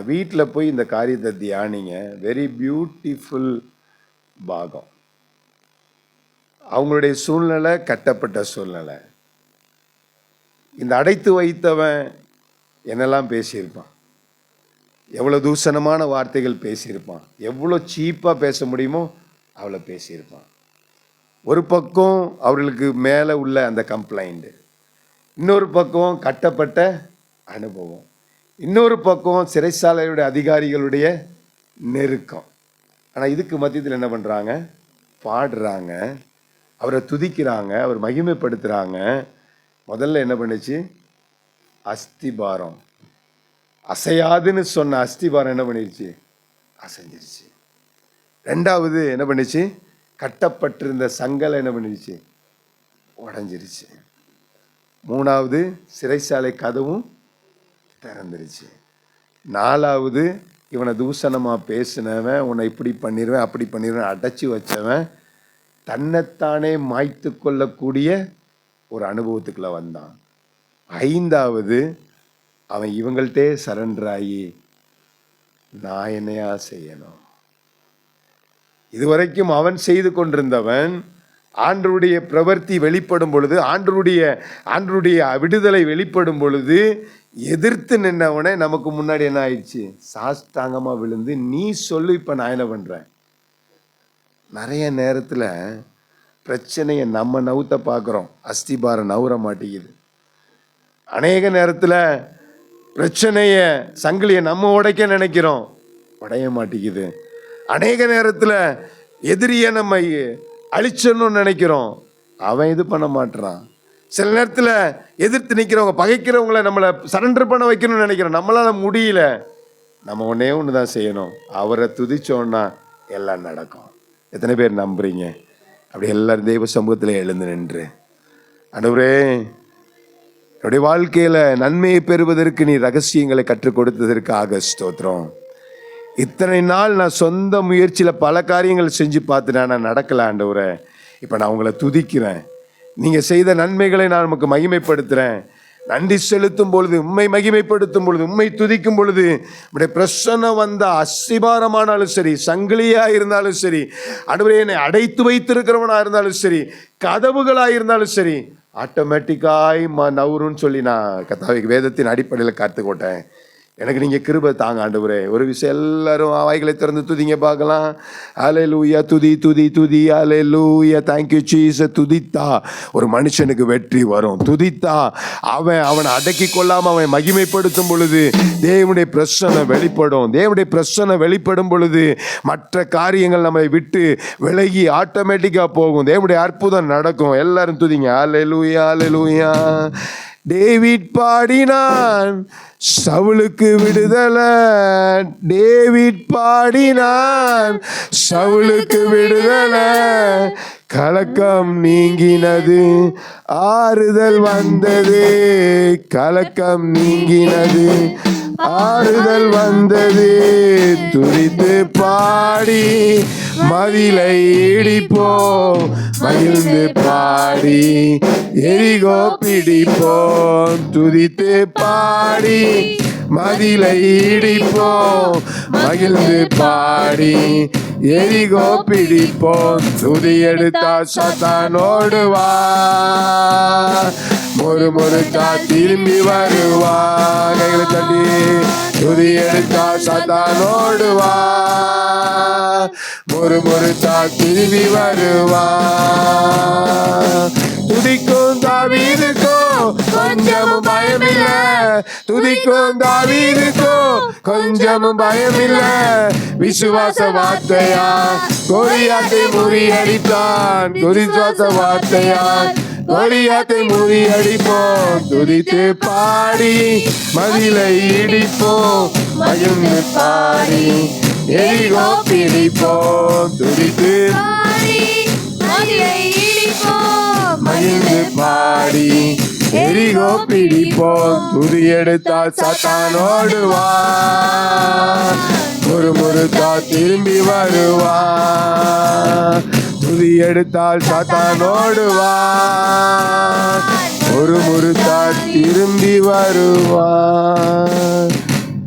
வீட்டில் போய் இந்த காரியத்தை தியானிங்க. வெரி பியூட்டிஃபுல் பாகம். அவங்களுடைய சூழ்நிலை கட்டப்பட்ட சூழ்நிலை. இந்த அடைத்து வைத்தவன் என்னெல்லாம் பேசியிருப்பான், எவ்வளோ தூஷணமான வார்த்தைகள் பேசியிருப்பான், எவ்வளோ சீப்பாக பேச முடியுமோ அவ்வளோ பேசியிருப்பான். ஒரு பக்கம் அவர்களுக்கு மேலே உள்ள அந்த கம்ப்ளைண்ட்டு, இன்னொரு பக்கம் கட்டப்பட்ட அனுபவம், இன்னொரு பக்கம் சிறைச்சாலையுடைய அதிகாரிகளுடைய நெருக்கம். ஆனால் இதுக்கு மத்தியத்தில் என்ன பண்ணுறாங்க? பாடுறாங்க, அவரை துதிக்கிறாங்க, அவர் மகிமைப்படுத்துகிறாங்க. முதல்ல என்ன பண்ணுச்சு? அஸ்திபாரம் அசையாதுன்னு சொன்ன அஸ்திபாரம் என்ன பண்ணிருச்சு? அசைஞ்சிருச்சு. ரெண்டாவது என்ன பண்ணிச்சு? கட்டப்பட்டிருந்த சங்கலை என்ன பண்ணிருச்சு? உடஞ்சிருச்சு. மூணாவது சிறைச்சாலை கதவும் திறந்துருச்சு. நாலாவது இவனை தூஷணமாக பேசினவன், உன்னை இப்படி பண்ணிடுவேன் அப்படி பண்ணிடுவேன் அடைச்சி வச்சவன் தன்னைத்தானே மாய்த்து கொள்ளக்கூடிய ஒரு அனுபவத்துக்குள்ள வந்தான். ஐந்தாவது அவன் இவங்கள்ட்டே சரண்டர் ஆகி நான் என்னையா செய்யணும். இதுவரைக்கும் அவன் செய்து கொண்டிருந்தவன் ஆண்டவருடைய பிரவர்த்தி வெளிப்படும் பொழுது, ஆண்டவருடைய விடுதலை வெளிப்படும் பொழுது எதிர்த்து நின்றவனே நமக்கு முன்னாடி என்ன ஆயிடுச்சு? சாஷ்டாங்கமாக விழுந்து நீ சொல்லு, இப்போ நான் என்ன பண்ணுறேன். நிறைய நேரத்தில் பிரச்சனையை நம்ம நவுத்த பார்க்குறோம், அஸ்திபாரம் நவுற மாட்டேங்குது. அநேக நேரத்தில் பிரச்சனையை சங்கிலியை நம்ம உடைக்க நினைக்கிறோம், உடைய மாட்டேங்குது. அநேக நேரத்தில் எதிரியை நம்ம அழிச்சணும்னு நினைக்கிறோம், அவன் இது பண்ண மாட்டான். சில நேரத்தில் எதிர்த்து நிற்கிறவங்க பகைக்கிறவங்கள நம்மளை சரண்டர் பண்ண வைக்கணும்னு நினைக்கிறோம், நம்மளால் முடியல. நம்ம ஒன்றே ஒன்று தான் செய்யணும், அவரை துதிச்சோன்னா எல்லாம் நடக்கும். எத்தனை பேர் நம்புறீங்க? அப்படி எல்லாரும் தெய்வ சமூகத்தில் எழுந்து நின்று, ஆண்டவரே என்னுடைய வாழ்க்கையில் நன்மையை பெறுவதற்கு நீ ரகசியங்களை கற்றுக் கொடுத்ததற்காக ஸ்தோத்திரம். இத்தனை நாள் நான் சொந்த முயற்சியில் பல காரியங்கள் செஞ்சு பார்த்துட்டேன், நான் நடக்கல ஆண்டவரே. இப்போ நான் உங்களை துதிக்கிறேன், நீங்கள் செய்த நன்மைகளை நான் நமக்கு மகிமைப்படுத்துகிறேன். நன்றி செலுத்தும் பொழுது, உண்மை மகிமைப்படுத்தும் பொழுது, உண்மை துதிக்கும் பொழுது இப்படி பிரசன்னம் வந்த அஸ்திபாரமானாலும் சரி, சங்கிலியாக இருந்தாலும் சரி, ஆண்டவரே என்னை அடைத்து வைத்திருக்கிறவனாக இருந்தாலும் சரி, கதவுகளாக இருந்தாலும் சரி, ஆட்டோமேட்டிக்காய் நவுருன்னு சொல்லி நான் கர்த்தாவே வேதத்தின் அடிப்படையில் கற்றுக்கொண்டேன். எனக்கு நீங்கள் கிருபை தாங்க ஆண்டவரே. ஒரு விஷயம் எல்லாரும் வாய்களை திறந்து துதிங்க பார்க்கலாம். அல்லேலூயா, துதி துதி துதி, அல்லேலூயா, தேங்க்யூ ஜீசஸ். துதித்தா ஒரு மனுஷனுக்கு வெற்றி வரும். துதித்தா அவனை அடக்கி கொள்ளாமல் அவன் மகிமைப்படுத்தும் பொழுது தேவனுடைய பிரசன்னம் வெளிப்படும். தேவனுடைய பிரசன்னம் வெளிப்படும் பொழுது மற்ற காரியங்கள் நம்மை விட்டு விலகி ஆட்டோமேட்டிக்காக போகும். தேவனுடைய அற்புதம் நடக்கும். எல்லாரும் துதிங்க. அல்லேலூயா, அல்லேலூயா. டேவிட் பாடினான் சவுலுக்கு விடுதலை. டேவிட் பாடினான் சவுலுக்கு விடுதலை. கலக்கம் நீங்கினது, ஆறுதல் வந்தது. கலக்கம் நீங்கினது, ஆறுதல் வந்தது. துதித்து பாடி மதிலை இடிப்போம், மகிழ்ந்து பாடி எரிகோ பிடிப்போம். துதித்து பாடி மதிலை இடிப்போம், மகிழ்ந்து பாடி எரிகோ பிடிப்போம். துதி எடுத்தா சாத்தான் ஓடுவார், முறுமுறுத்தா திரும்பி வருவார். கைகளை தட்டி துதி எடுத்தா சாத்தான் ஓடுவா, முறுமுறுத்தா திரும்பி வருவா. துதிக்கும் தாவீதுக்கும் கொஞ்சமும் பயமில்ல, துதிக்கும் தாவீதுக்கும் கொஞ்சமும் பயமில்ல. விசுவாச வார்த்தையா கோலியாத்தை முறியடித்தான், விசுவாச வார்த்தையா கோலியாத்தை முறியடிப்போம். துதித்து பாடி மதிலை இடிப்போம், மகிழ்ந்து பாடி எரிகோ பிடிப்போம். துதித்து மகிழ்ந்து பாடி எரிகோ பிடிப்போம். துதி எடுத்தால் சாத்தான் ஓடுவா, முறுமுறுத்தா திரும்பி வருவா. துதி எடுத்தால் சாத்தான் ஓடுவா, முறுமுறுத்தா திரும்பி வருவா.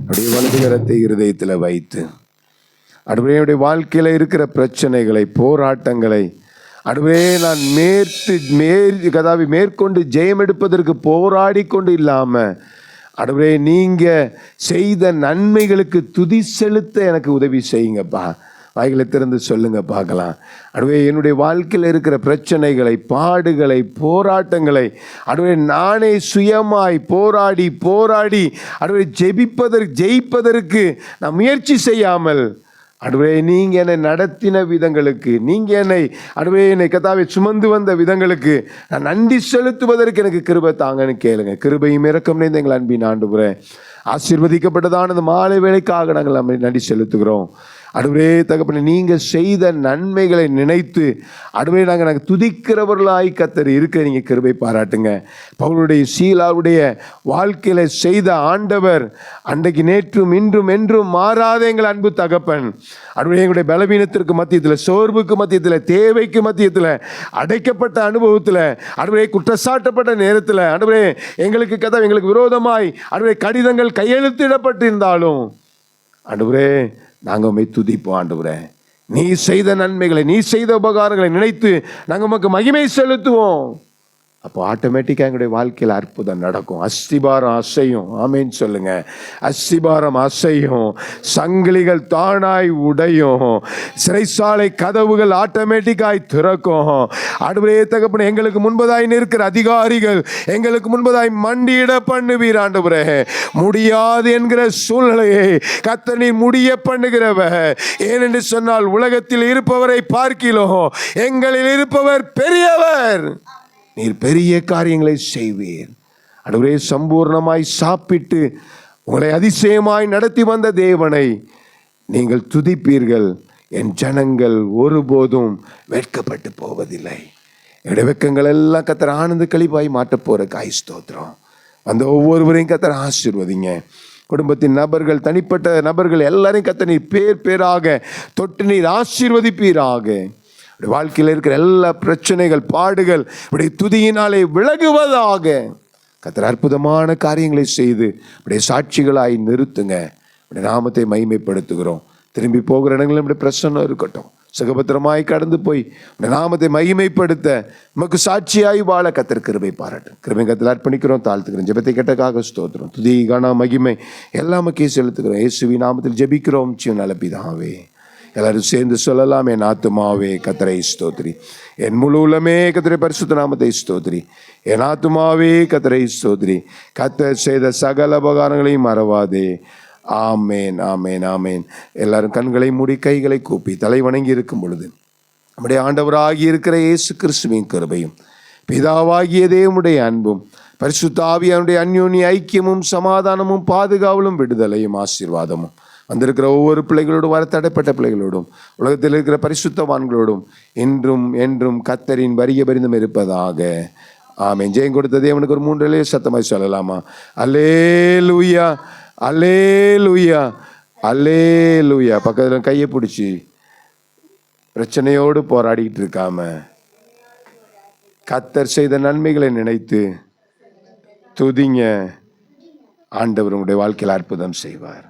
அப்படியே வலது கரத்தை இருதயத்தில் வைத்து அடுடைய வாழ்க்கையில இருக்கிற பிரச்சனைகளை, போராட்டங்களை நான் மேற்கொண்டு ஜெயம் எடுப்பதற்கு போராடி கொண்டு இல்லாமல் நீங்க செய்த நன்மைகளுக்கு துதி செலுத்த எனக்கு உதவி செய்யுங்கப்பா. வாய்களை திறந்து சொல்லுங்க பார்க்கலாம். என்னுடைய வாழ்க்கையில் இருக்கிற பிரச்சனைகளை, பாடுகளை, போராட்டங்களை நானே சுயமாய் போராடி ஜெயிப்பதற்கு நான் முயற்சி செய்யாமல் நீங்க என்னை நடத்தின விதங்களுக்கு, நீங்க என்னை கர்த்தாவே சுமந்து வந்த விதங்களுக்கு நான் நன்றி செலுத்துவதற்கு எனக்கு கிருபை தாங்கன்னு கேளுங்க. கிருபையும் இரக்கம் நிறைந்த எங்கள் அன்பின் ஆண்டவரே, ஆசீர்வதிக்கப்பட்டதான இந்த மாலை வேளைக்காக நாங்கள் நன்றி செலுத்துகிறோம். தகப்பனே, நீங்க செய்த நன்மைகளை நினைத்து நாங்கள் துதிக்கிறவர்களாய் கர்த்தர் இருக்க நீங்க கிருபை பாராட்டுங்க. பவுலுடைய சீலாவுடைய வாழ்க்கையில செய்த ஆண்டவர் அன்றைக்கு நேற்றும் இன்றும் என்றும் மாறாத எங்கள் அன்பு தகப்பன். எங்களுடைய பலவீனத்திற்கு மத்தியத்தில், சோர்வுக்கு மத்தியத்தில், தேவைக்கு மத்தியத்தில், அடைக்கப்பட்ட அனுபவத்தில், குற்றச்சாட்டப்பட்ட நேரத்தில் எங்களுக்கு விரோதமாய் கடிதங்கள் கையெழுத்திடப்பட்டிருந்தாலும் நாங்கள் உம்மை துதிப்போம் ஆண்டவரே. நீ செய்த நன்மைகளை, நீ செய்த உபகாரங்களை நினைத்து நாங்கள் உமக்கு மகிமை செலுத்துவோம். அப்போ ஆட்டோமேட்டிக்காக எங்களுடைய வாழ்க்கையில் அற்புதம் நடக்கும். அஸ்திபாரம் அசையும். ஆமேன்னு சொல்லுங்க. அஸ்திபாரம் அசையும், சங்கிலிகள் தானாய் உடையும், சிறைச்சாலை கதவுகள் ஆட்டோமேட்டிக்காய் திறக்கும். தகப்பனே, எங்களுக்கு முன்பதாய் நிற்கிற அதிகாரிகள் எங்களுக்கு முன்பதாய் மண்டியிட பண்ணுவீர் ஆண்டவரே. முடியாது என்கிற சூழ்நிலையை கர்த்தர் நீர் முடிய பண்ணுகிறவ. ஏனென்று சொன்னால் உலகத்தில் இருப்பவரை பார்க்கிலும் எங்களில் இருப்பவர் பெரியவர். நீர் பெரிய காரியங்களை செய்வீர். சம்பூர்ணமாய் சாப்பிட்டு உங்களை அதிசயமாய் நடத்தி வந்த தேவனை நீங்கள் துதிப்பீர்கள். என் ஜனங்கள் ஒருபோதும் வெட்கப்பட்டு போவதில்லை. என்னுடைய வெட்கங்கள் எல்லாம் கர்த்தர் ஆனந்த களிப்பாய் மாட்டப் போற காய் ஸ்தோத்திரம். அந்த ஒவ்வொருவரையும் கர்த்தர் ஆசீர்வதிங்க. குடும்பத்தின் நபர்கள், தனிப்பட்ட நபர்கள் எல்லாரையும் கர்த்தர் நீர் பேராக தொட்டு நீர் ஆசீர்வதிப்பீராக. வாழ்க்கையில் இருக்கிற எல்லா பிரச்சனைகள், பாடுகள் துதியினாலே விலகுவதாக. கர்த்தர் அற்புதமான காரியங்களை செய்து சாட்சிகளாய் நிறுத்துங்க. நாமத்தை மகிமைப்படுத்துகிறோம். திரும்பி போகிற இடங்களில் நம்முடைய பிரசன்னம் இருக்கட்டும். சுகபத்திரமாய் கடந்து போய் நாமத்தை மகிமைப்படுத்த நமக்கு சாட்சியாய் வாழ கர்த்தர் கிருபை பாராட்டும். கிருபை கர்த்தர் அர்ப்பணிக்கிறோம், தாழ்த்துக்கிறோம். ஜெபத்தை கேட்டக்காக ஸ்தோத்திரம். துதி, கன, மகிமை எல்லாமே செலுத்துகிறோம். இயேசுவின் நாமத்தில் ஜெபிக்கிறோம் ஜீவனுள்ள பிதாவே. எல்லாரும் சேர்ந்து சொல்லலாம். என் ஆத்துமாவே கர்த்தரை ஸ்தோத்திரி, என் முழு உள்ளமே கர்த்தருடைய பரிசுத்த நாமத்தை ஸ்தோத்திரி. என் ஆத்துமாவே கர்த்தரை ஸ்தோத்திரி, கர்த்தர் செய்த சகல உபகாரங்களையும் மறவாதே. ஆமேன், ஆமேன், ஆமேன். எல்லாரும் கண்களை மூடி கைகளை கூப்பி தலை வணங்கி இருக்கும் பொழுது நம்முடைய ஆண்டவராகி இருக்கிற இயேசு கிறிஸ்துவின் கிருபையும், பிதாவாகிய தேவனுடைய அன்பும், பரிசுத்த ஆவியானுடைய அந்யோன்ய ஐக்கியமும், சமாதானமும், பாதுகாவலும், விடுதலையும், ஆசீர்வாதமும் வந்திருக்கிற ஒவ்வொரு பிள்ளைகளோடும், வர தடைப்பட்ட பிள்ளைகளோடும், உலகத்தில் இருக்கிற பரிசுத்தவான்களோடும் இன்றும் என்றும் கர்த்தரின் வரிய பரிந்தும் இருப்பதாக. ஆமென். ஜெயம் கொடுத்த தேவனுக்கு ஒரு 3 சத்தமாய் சொல்லலாமா? அல்லேலூயா, அல்லேலூயா, அல்லேலூயா. பக்கத்தில் கையை பிடிச்சி பிரச்சனையோடு போராடிட்டு இருக்காம கர்த்தர் செய்த நன்மைகளை நினைத்து துதிங்க. ஆண்டவர் உங்களுடைய வாழ்க்கையில் அற்புதம் செய்வார்.